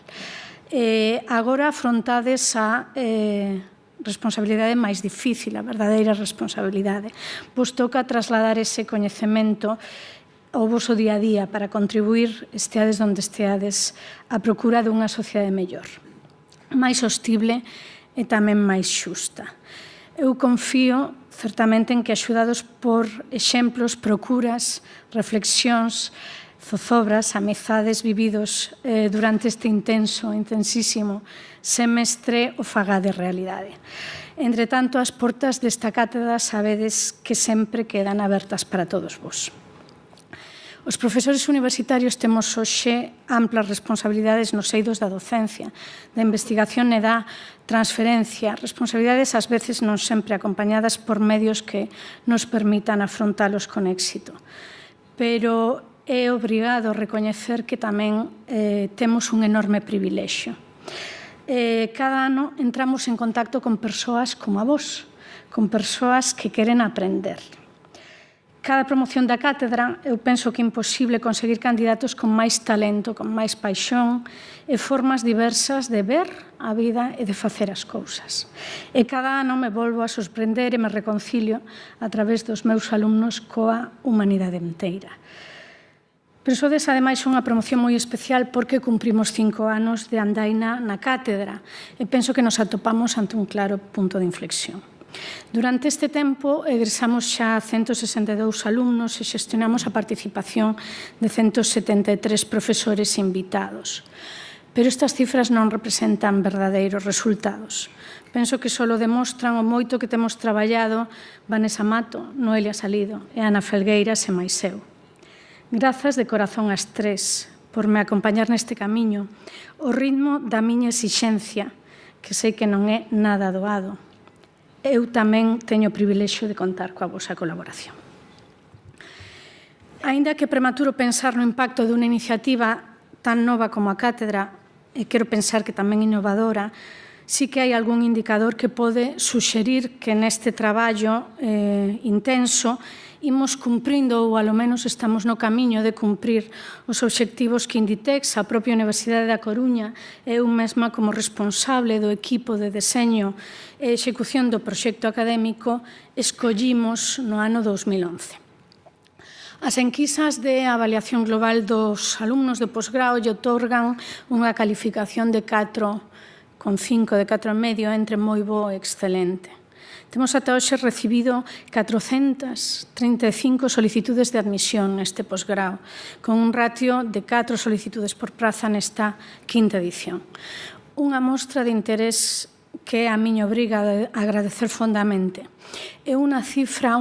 Agora afrontades a responsabilidade máis difícil, a verdadeira responsabilidade. Vos toca trasladar ese coñecemento ao voso día a día para contribuir, esteades onde esteades, á procura dunha sociedade mellor, máis sostible e tamén máis xusta. Eu confío certamente en que, axudados por exemplos, procuras, reflexións, zozobras, amizades vividos durante este intensísimo semestre, o fagade realidade. Entre tanto, as portas desta cátedra sabedes que sempre quedan abertas para todos vos. Os profesores universitarios temos hoxe amplas responsabilidades nos eidos da docencia, da investigación e da transferencia, responsabilidades ás veces non sempre acompañadas por medios que nos permitan afrontalos con éxito. Pero é obrigado recoñecer que tamén temos un enorme privilexio. Cada ano entramos en contacto con persoas como a vos, con persoas que queren aprender. Cada promoción da cátedra, eu penso que é imposible conseguir candidatos con máis talento, con máis paixón e formas diversas de ver a vida e de facer as cousas. E cada ano me volvo a sorprender e me reconcilio a través dos meus alumnos coa humanidade inteira. Pero sodes, ademais, unha promoción moi especial porque cumprimos 5 anos de andaina na cátedra e penso que nos atopamos ante un claro punto de inflexión. Durante este tempo, egresamos xa 162 alumnos e xestionamos a participación de 173 profesores invitados. Pero estas cifras non representan verdadeiros resultados. Penso que só demostran o moito que temos traballado Vanessa Mato, Noelia Salido e Ana Felgueiras e máis eu. Grazas de corazón ás tres por me acompañar neste camiño, o ritmo da miña exixencia, que sei que non é nada doado. Eu tamén teño o privilexio de contar coa vosa colaboración. Aínda que é prematuro pensar no impacto dunha iniciativa tan nova como a cátedra, e quero pensar que tamén innovadora, sí que hai algún indicador que pode suxerir que neste traballo intenso imos cumprindo ou, alo menos, estamos no camiño de cumprir os obxectivos que Inditex, a propia Universidade da Coruña, e eu mesma como responsable do equipo de deseño e execución do proxecto académico escollimos no ano 2011. As enquisas de avaliación global dos alumnos de posgrao lle outorgan unha calificación de 4,5, de 4,5, entre moi bo e excelente. Temos ata hoxe recibido 435 solicitudes de admisión neste posgrao, con un ratio de 4 solicitudes por praza nesta quinta edición. Unha mostra de interés que a miña obriga a agradecer fondamente. É unha cifra,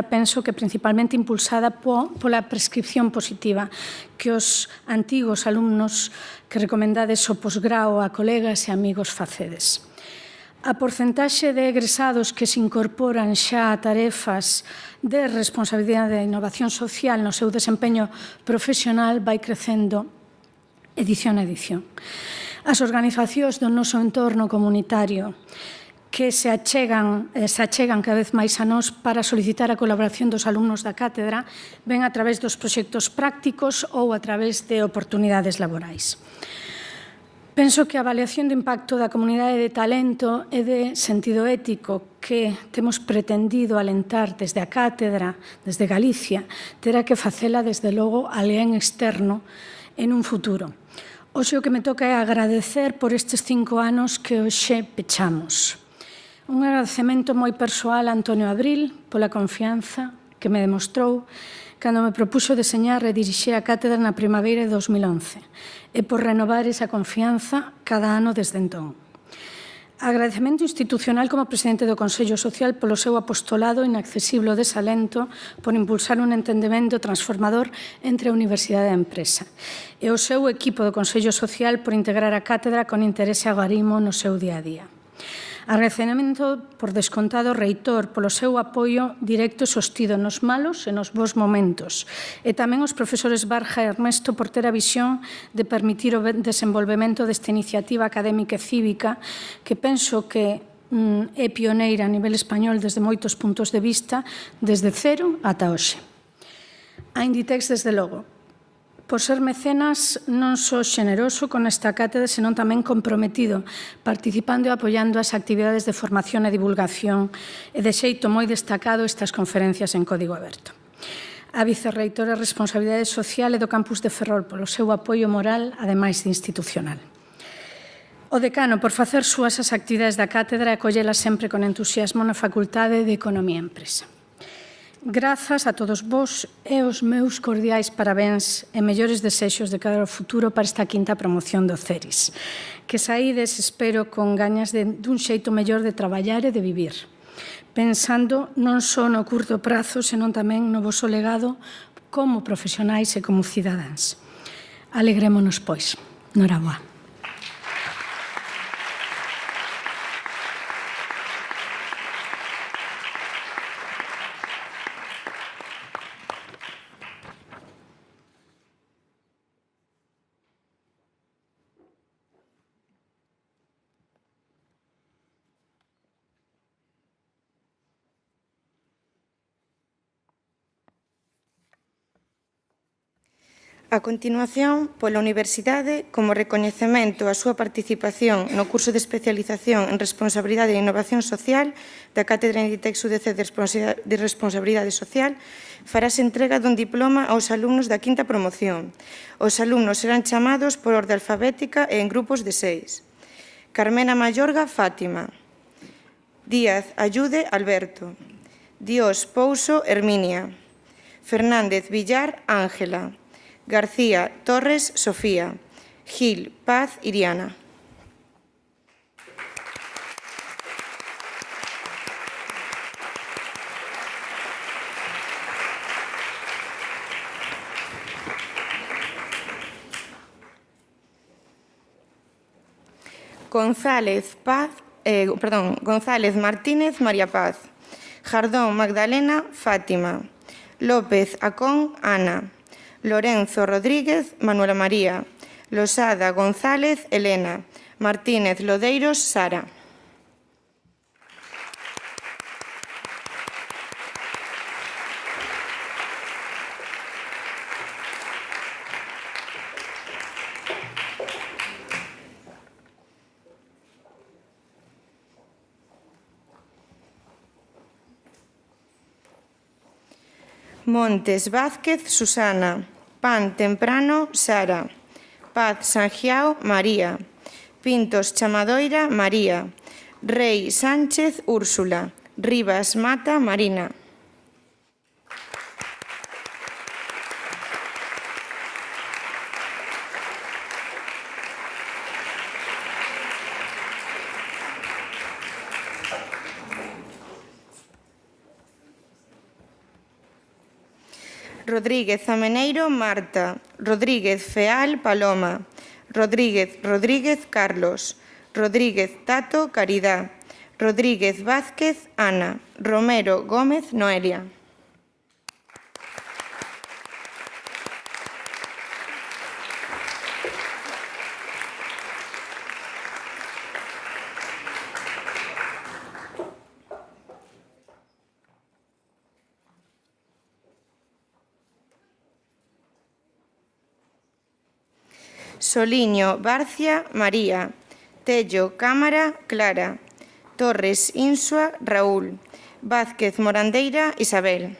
penso que principalmente impulsada pola prescripción positiva que os antigos alumnos que recomendades o posgrao a colegas e amigos facedes. A porcentaxe de egresados que se incorporan xa a tarefas de responsabilidade da innovación social no seu desempeño profesional vai crecendo edición a edición. As organizacións do noso entorno comunitario que se achegan cada vez máis a nós para solicitar a colaboración dos alumnos da cátedra ven a través dos proxectos prácticos ou a través de oportunidades laborais. Penso que a avaliación do impacto da comunidade de talento e de sentido ético que temos pretendido alentar desde a cátedra, desde Galicia, terá que facela desde logo alguén externo en un futuro. Hoxe o que me toca é agradecer por estes 5 anos que hoxe pechamos. Un agradecemento moi persoal a Antonio Abril pola confianza que me demostrou cando me propuxo deseñar e dirixir a cátedra na primavera de 2011 e por renovar esa confianza cada ano desde entón. Agradecemento institucional como presidente do Consello Social polo seu apostolado inaccesible ao desalento por impulsar un entendemento transformador entre a universidade e a empresa e o seu equipo do Consello Social por integrar a cátedra con interese agarimo no seu día a día. Agradecemento por descontado reitor polo seu apoio directo e sostido nos malos e nos bons momentos e tamén os profesores Barja e Ernesto por ter a visión de permitir o desenvolvemento desta iniciativa académica e cívica que penso que é pioneira a nivel español desde moitos puntos de vista desde cero ata hoxe. A Inditex, desde logo, por ser mecenas non só xeneroso con esta cátedra, senón tamén comprometido, participando e apoiando as actividades de formación e divulgación e de xeito moi destacado estas conferencias en código aberto. A vicerreitora de Responsabilidade Social e do campus de Ferrol polo seu apoio moral, ademais de institucional. O decano por facer súas as actividades da cátedra e acollelas sempre con entusiasmo na Facultade de Economía e Empresa. Grazas a todos vos e os meus cordiais parabéns e mellores desexos de cara ao futuro para esta quinta promoción do CERIS. Que saídes, espero, con gañas dun xeito mellor de traballar e de vivir, pensando non só no curto prazo, senón tamén no voso legado como profesionais e como cidadáns. Alegrémonos, pois. Noraboa. A continuación, pola Universidade, como recoñecemento á súa participación no Curso de Especialización en Responsabilidade e Innovación Social da Cátedra Inditex-UDC de Responsabilidade Social, farase entrega dun diploma aos alumnos da quinta promoción. Os alumnos serán chamados por orde alfabética e en grupos de 6. Carmena Mayorga, Fátima. Díaz Ayude, Alberto. Dios Pouso, Herminia. Fernández Villar, Ángela. García Torres, Sofía. Gil Paz, Iriana. González Martínez, María Paz. Jardón Magdalena, Fátima. López Acón, Ana. Lorenzo Rodríguez, Manuela María. Losada González, Elena. Martínez Lodeiros, Sara. Montes Vázquez, Susana. Pan Temprano, Sara. Paz Sangiao, María. Pintos Chamadoira, María. Rei Sánchez, Úrsula. Rivas Mata, Marina. Rodríguez Ameneiro, Marta. Rodríguez Feal, Paloma. Rodríguez Carlos. Rodríguez Tato, Caridad. Rodríguez Vázquez, Ana. Romero Gómez, Noelia. Soliño Barcia, María. Tello Cámara, Clara. Torres Insua, Raúl. Vázquez Morandeira, Isabel.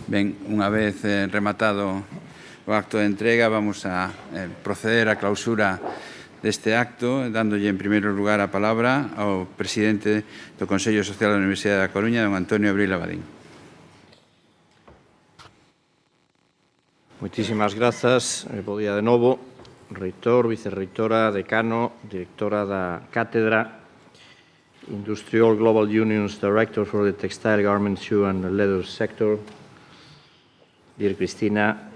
Ben, unha vez rematado o acto de entrega, vamos a proceder á clausura deste acto, dándolle en primeiro lugar a palabra ao presidente do Consello Social da Universidade da Coruña, don Antonio Abril Abadín. Moitísimas grazas. Bo día de novo. Reitor, vicerreitora, decano, directora da Cátedra, IndustriALL Global Union's Director for the Textile, Garment, Shoe and Leather Sector, Dear Christina,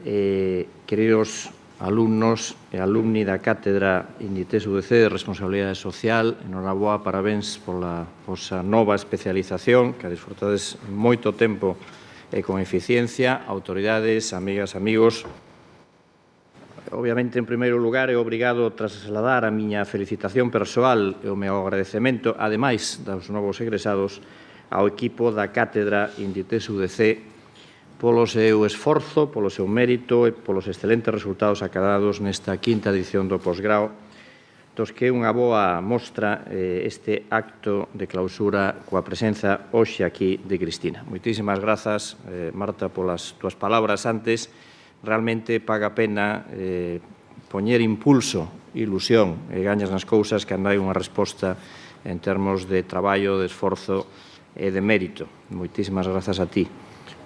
queridos alumnos e alumni da Cátedra Inditex-UDC de Responsabilidade Social, enhoraboa, parabéns pola vosa nova especialización, que a disfrutades moito tempo e con eficiencia, autoridades, amigas, amigos. Obviamente, en primeiro lugar, é obrigado a trasladar a miña felicitación persoal e o meu agradecemento, ademais dos novos egresados, ao equipo da Cátedra Inditex-UDC polo seu esforzo, polo seu mérito e polos excelentes resultados acadados nesta quinta edición do posgrao, dos que é unha boa mostra este acto de clausura coa presenza hoxe aquí de Cristina. Moitísimas grazas, Marta, polas túas palabras antes. Realmente paga pena poñer impulso, ilusión e gañas nas cousas que andai unha resposta en termos de traballo, de esforzo e de mérito. Moitísimas grazas a ti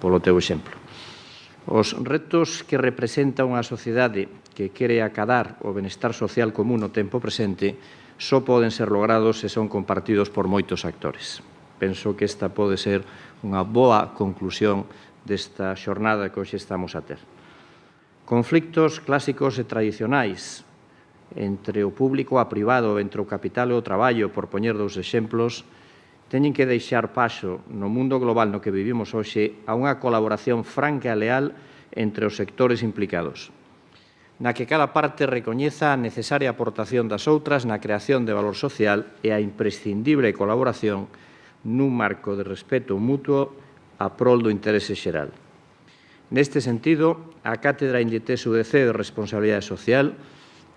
polo teu exemplo. Os retos que representa unha sociedade que quere acadar o benestar social común no tempo presente só poden ser logrados se son compartidos por moitos actores. Penso que esta pode ser unha boa conclusión desta xornada que hoxe estamos a ter. Conflictos clásicos e tradicionais entre o público e o privado, entre o capital e o traballo, por poñer dous exemplos, teñen que deixar paso no mundo global no que vivimos hoxe a unha colaboración franca e leal entre os sectores implicados, na que cada parte recoñeza a necesaria aportación das outras na creación de valor social e a imprescindible colaboración nun marco de respeto mutuo a prol do interese xeral. Neste sentido, a Cátedra Inditex-UDC de Responsabilidad Social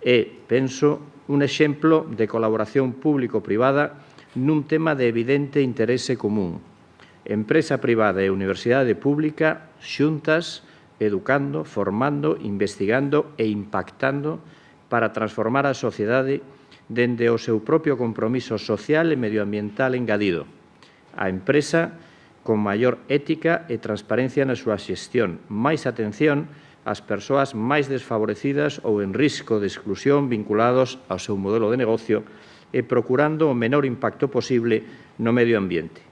é, penso, un exemplo de colaboración público-privada nun tema de evidente interese común. Empresa privada e universidade pública xuntas, educando, formando, investigando e impactando para transformar a sociedade dende o seu propio compromiso social e medioambiental engadido. A empresa con maior ética e transparencia na súa xestión, máis atención ás persoas máis desfavorecidas ou en risco de exclusión vinculados ao seu modelo de negocio e procurando o menor impacto posible no medio ambiente.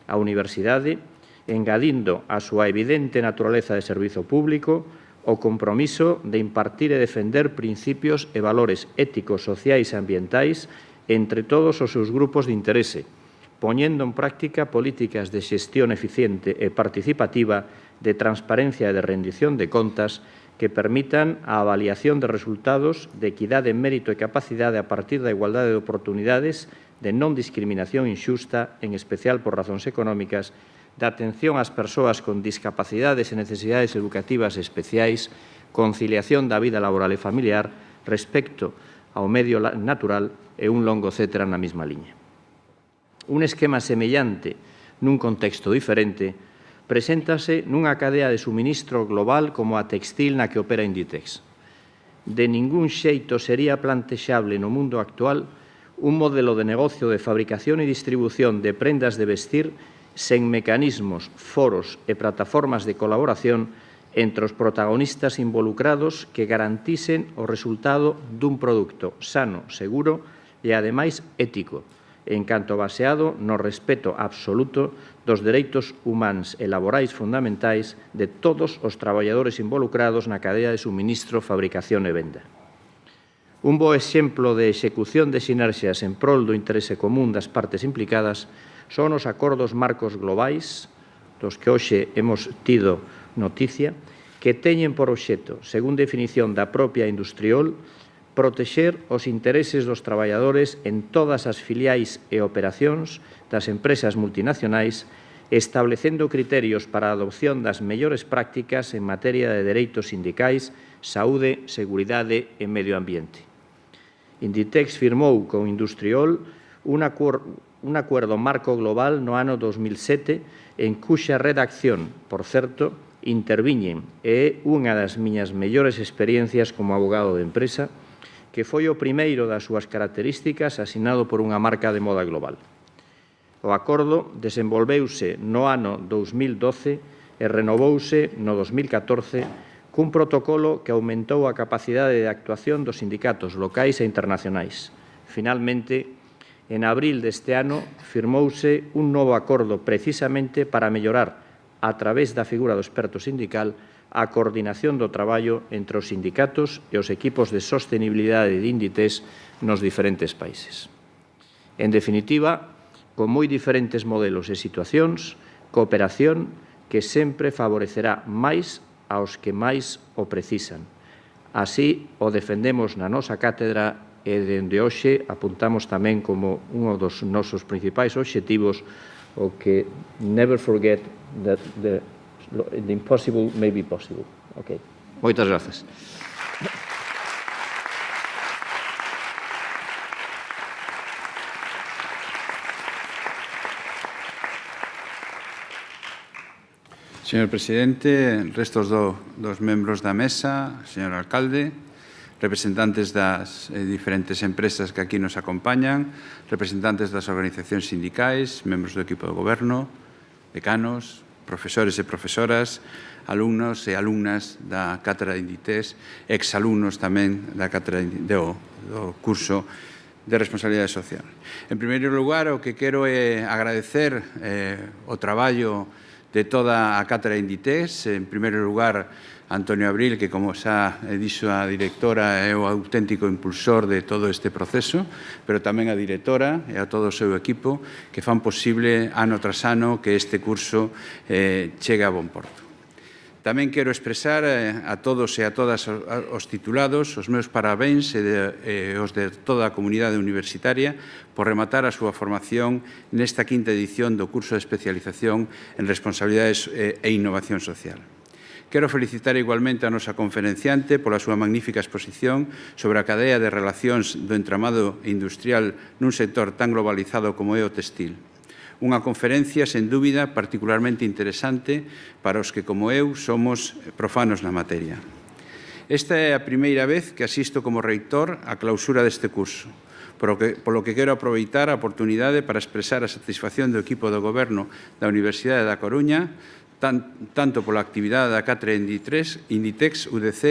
A universidade, engadindo a súa evidente naturaleza de servizo público o compromiso de impartir e defender principios e valores éticos, sociais e ambientais entre todos os seus grupos de interese, poñendo en práctica políticas de xestión eficiente e participativa, de transparencia e de rendición de contas que permitan a avaliación de resultados de equidade, mérito e capacidade a partir da igualdade de oportunidades, de non discriminación inxusta, en especial por razóns económicas, de atención ás persoas con discapacidades e necesidades educativas especiais, conciliación da vida laboral e familiar, respecto ao medio natural e un longo etcétera na mesma liña. Un esquema semellante nun contexto diferente preséntase nunha cadea de suministro global como a textil na que opera Inditex. De ningún xeito sería plantexable no mundo actual un modelo de negocio de fabricación e distribución de prendas de vestir sen mecanismos, foros e plataformas de colaboración entre os protagonistas involucrados que garantisen o resultado dun produto sano, seguro e, ademais, ético, en canto baseado no respeto absoluto dos dereitos humanos e laborais fundamentais de todos os traballadores involucrados na cadea de suministro, fabricación e venda. Un bo exemplo de execución de sinerxias en prol do interese común das partes implicadas son os acordos marcos globais, dos que hoxe hemos tido noticia, que teñen por obxecto, según definición da propia IndustriALL, protexer os intereses dos traballadores en todas as filiais e operacións das empresas multinacionais, establecendo criterios para a adopción das mellores prácticas en materia de dereitos sindicais, saúde, seguridade e medio ambiente. Inditex firmou con IndustriALL un acordo marco global no ano 2007 en cuxa redacción, por certo, interviñen e é unha das miñas mellores experiencias como abogado de empresa, que foi o primeiro das súas características asinado por unha marca de moda global. O acordo desenvolveuse no ano 2012 e renovouse no 2014 cun protocolo que aumentou a capacidade de actuación dos sindicatos locais e internacionais. Finalmente, en abril deste ano, firmouse un novo acordo precisamente para mellorar, a través da figura do experto sindical, a coordinación do traballo entre os sindicatos e os equipos de sostenibilidade de Inditex nos diferentes países. En definitiva, con moi diferentes modelos e situacións, cooperación que sempre favorecerá máis aos que máis o precisan. Así o defendemos na nosa cátedra e dende hoxe apuntamos tamén como un dos nosos principais obxectivos o que never forget that the impossible may be possible. Okay. Moitas grazas. Señor presidente, restos dos membros da mesa, señor alcalde, representantes das diferentes empresas que aquí nos acompañan, representantes das organizacións sindicais, membros do equipo de goberno, decanos, profesores e profesoras, alumnos e alumnas da Cátedra Inditex, exalumnos tamén da Cátedra do Curso de Responsabilidade Social. En primeiro lugar, o que quero é agradecer o traballo de toda a Cátedra Inditex. En primeiro lugar, Antonio Abril, que, como xa dixo a directora, é o auténtico impulsor de todo este proceso, pero tamén a directora e a todo o seu equipo que fan posible ano tras ano que este curso chegue a bon porto. Tamén quero expresar a todos e a todas os titulados os meus parabéns e os de toda a comunidade universitaria por rematar a súa formación nesta quinta edición do Curso de Especialización en Responsabilidades e Innovación Social. Quero felicitar igualmente a nosa conferenciante pola súa magnífica exposición sobre a cadea de relacións do entramado industrial nun sector tan globalizado como é o textil. Unha conferencia, sen dúbida, particularmente interesante para os que, como eu, somos profanos na materia. Esta é a primeira vez que asisto como reitor á clausura deste curso, polo que quero aproveitar a oportunidade para expresar a satisfacción do equipo do Goberno da Universidade da Coruña, tanto pola actividade da Cátedra Inditex-UDC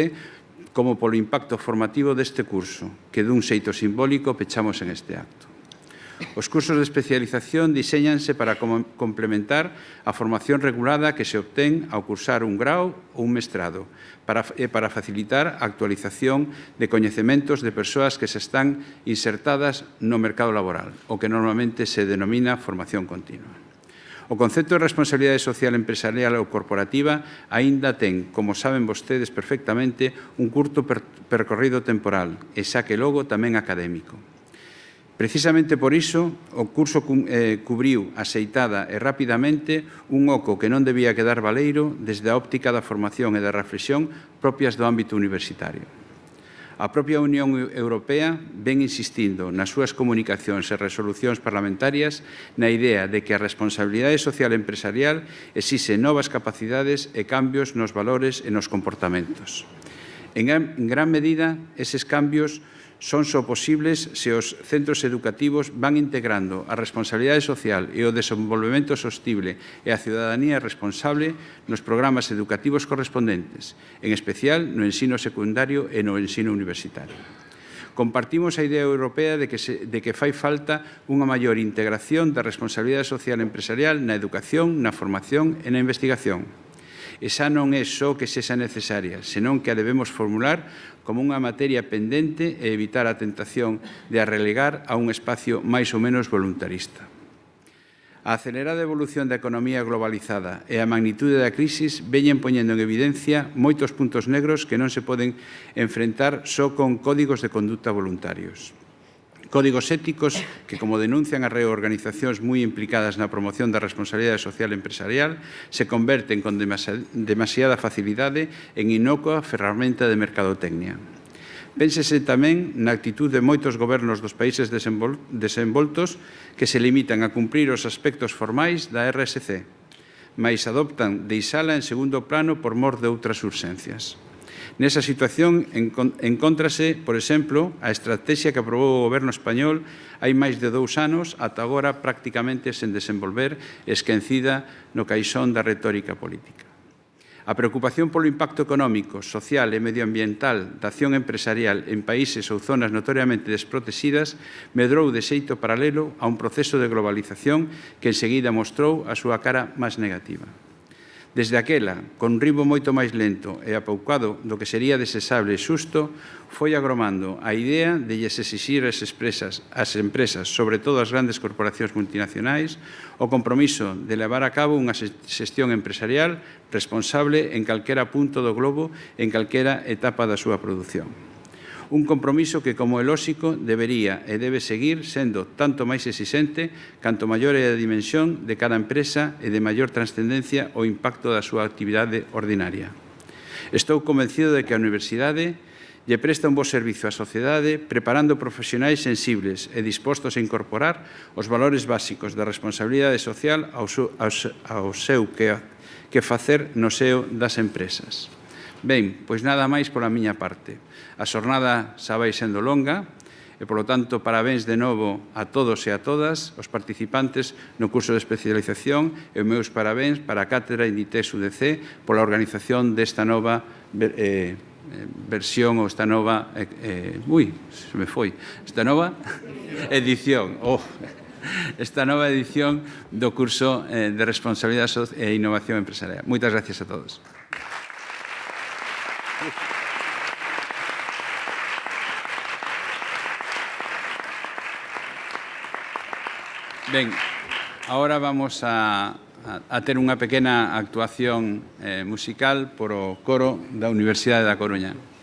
como polo impacto formativo deste curso, que dun xeito simbólico pechamos en este acto. Os cursos de especialización diséñanse para complementar a formación regulada que se obtén ao cursar un grau ou un mestrado e para facilitar a actualización de coñecementos de persoas que se están insertadas no mercado laboral, o que normalmente se denomina formación continua. O concepto de responsabilidade social empresarial ou corporativa aínda ten, como saben vostedes perfectamente, un curto percorrido temporal e xa que logo tamén académico. Precisamente por iso, o curso cubriu axeitada e rapidamente un oco que non debía quedar baleiro desde a óptica da formación e da reflexión propias do ámbito universitario. A propia Unión Europea ven insistindo nas súas comunicacións e resolucións parlamentarias na idea de que a responsabilidade social empresarial exixe novas capacidades e cambios nos valores e nos comportamentos. En gran medida, eses cambios son só posibles se os centros educativos van integrando a responsabilidade social e o desenvolvemento sostible e a ciudadanía responsable nos programas educativos correspondentes, en especial no ensino secundario e no ensino universitario. Compartimos a idea europea de que fai falta unha maior integración da responsabilidade social empresarial na educación, na formación e na investigación. Esa non é só que sexa necesaria, senón que a debemos formular como unha materia pendente e evitar a tentación de a relegar a un espacio máis ou menos voluntarista. A acelerada evolución da economía globalizada e a magnitude da crisis veñen poñendo en evidencia moitos puntos negros que non se poden enfrentar só con códigos de conduta voluntarios. Códigos éticos que, como denuncian as reorganizacións moi implicadas na promoción da responsabilidade social empresarial, se converten con demasiada facilidade en inocua ferramenta de mercadotecnia. Pénsese tamén na actitude de moitos gobernos dos países desenvoltos que se limitan a cumprir os aspectos formais da RSC, mais adoptan deixala en segundo plano por mor de outras urxencias. Nesa situación encóntrase, por exemplo, a estrategia que aprobou o Goberno español hai máis de 2 anos, ata agora prácticamente sen desenvolver, esquecida no caixón da retórica política. A preocupación polo impacto económico, social e medioambiental da acción empresarial en países ou zonas notoriamente desprotegidas medrou de xeito paralelo a un proceso de globalización que enseguida mostrou a súa cara máis negativa. Desde aquela, con un ritmo moito máis lento e apoucado do que sería desexable e xusto, foi agromando a idea de lles exixir ás empresas, sobre todo as grandes corporacións multinacionais, o compromiso de levar a cabo unha xestión empresarial responsable en calquera punto do globo, en calquera etapa da súa produción. Un compromiso que, como é lóxico, debería e debe seguir sendo tanto máis exixente canto maior é a dimensión de cada empresa e de maior transcendencia o impacto da súa actividade ordinaria. Estou convencido de que a universidade lle presta un bo servizo á sociedade preparando profesionais sensibles e dispostos a incorporar os valores básicos da responsabilidade social ao seu que facer no seo das empresas. Ben, pois nada máis pola miña parte. A xornada xa vai sendo longa e, polo tanto, parabéns de novo a todos e a todas os participantes no curso de especialización e os meus parabéns para a Cátedra Inditex-UDC pola organización desta nova versión ou esta nova esta nova edición esta nova edición do curso de Responsabilidad e Innovación Empresarial. Moitas gracias a todos. Ben, agora vamos a ter unha pequena actuación musical por o coro da Universidade da Coruña. Oh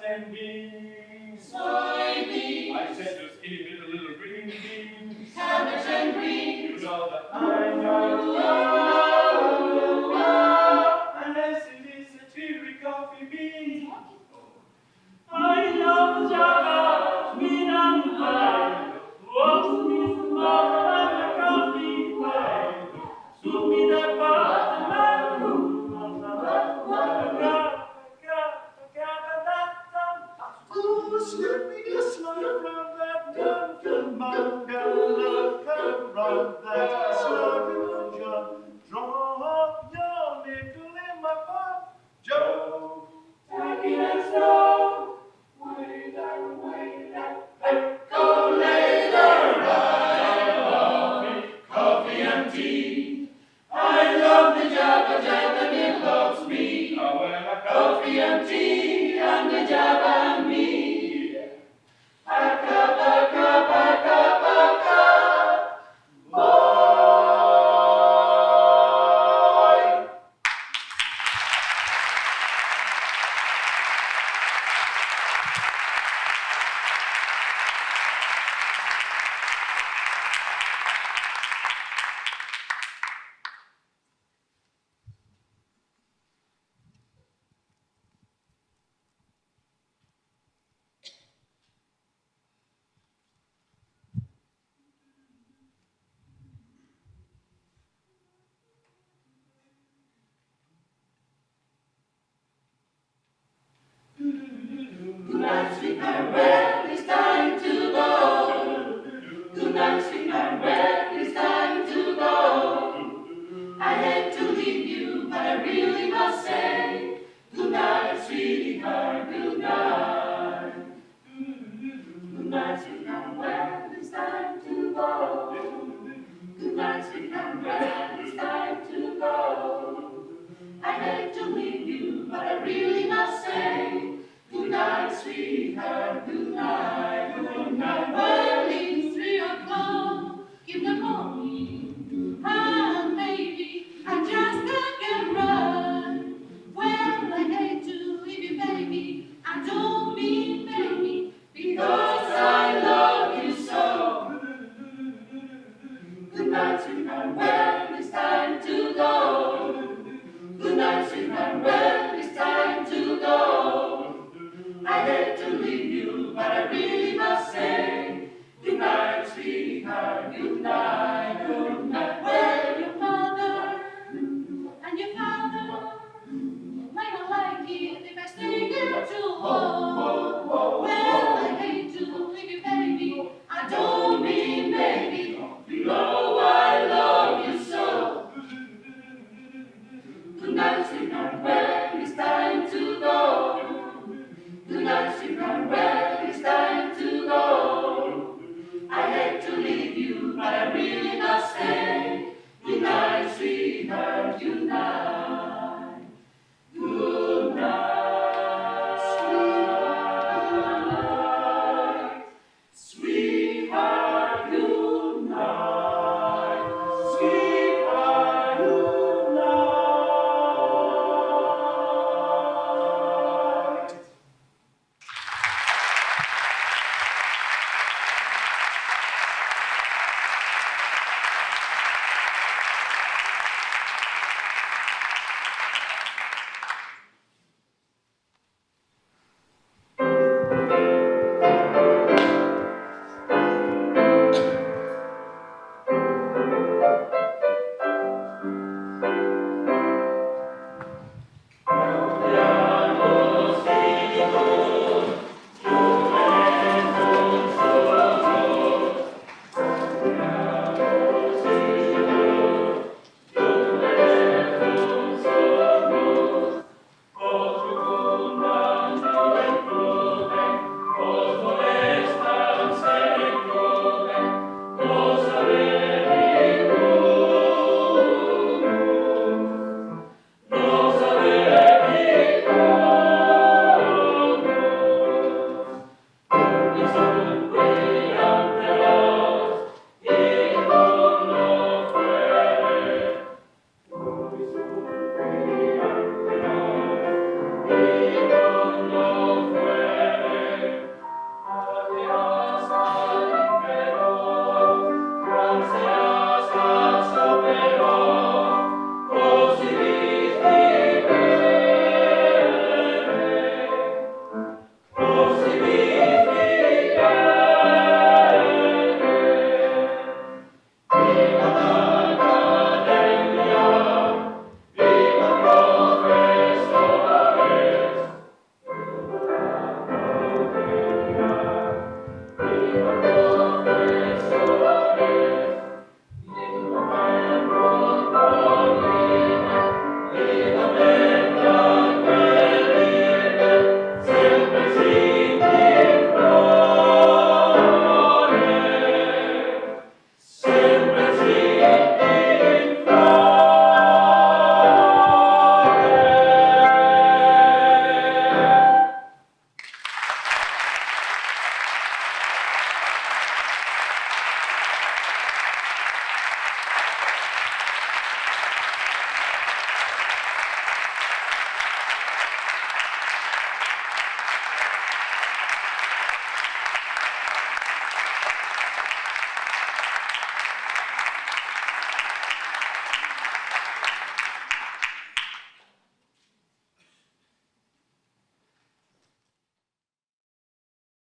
and beans. Soybeans. I said just give it a little green bean. Cabbage and greens. You know that I know. Unless it is a cheery coffee bean. I love Java, bean and pie. What's this about the coffee pie? Soup me that part of my room. Joe, take it as slow. Wait up, go later. Coffee and tea. I love the Java Jam and it loves me. Coffee and tea and the Java and me. A cup, a cup, a cup, a cup. Boy. Tonight, sweet and well, it's time to go. Tonight, sweet and well, it's time to go. I hate to leave you, but I really must say, tonight, sweetheart, good night. Tonight, sweet and well, it's time to go. Tonight, sweet and well, it's time to go. I hate to leave you, but I really must say, good night, sweetheart, good night, good night. Well, it's 3 o'clock in the morning, and maybe I just can't get right. Well, I hate to leave you, baby, I don't mean baby, because I love you so. Good night, sweetheart, well, it's time to go. Good night, sweetheart, well, it's time to go. I hate to leave you, but I really must say, good night, sweetheart, good night, good night. Well, your mother and your father might not like it if I stay here too long.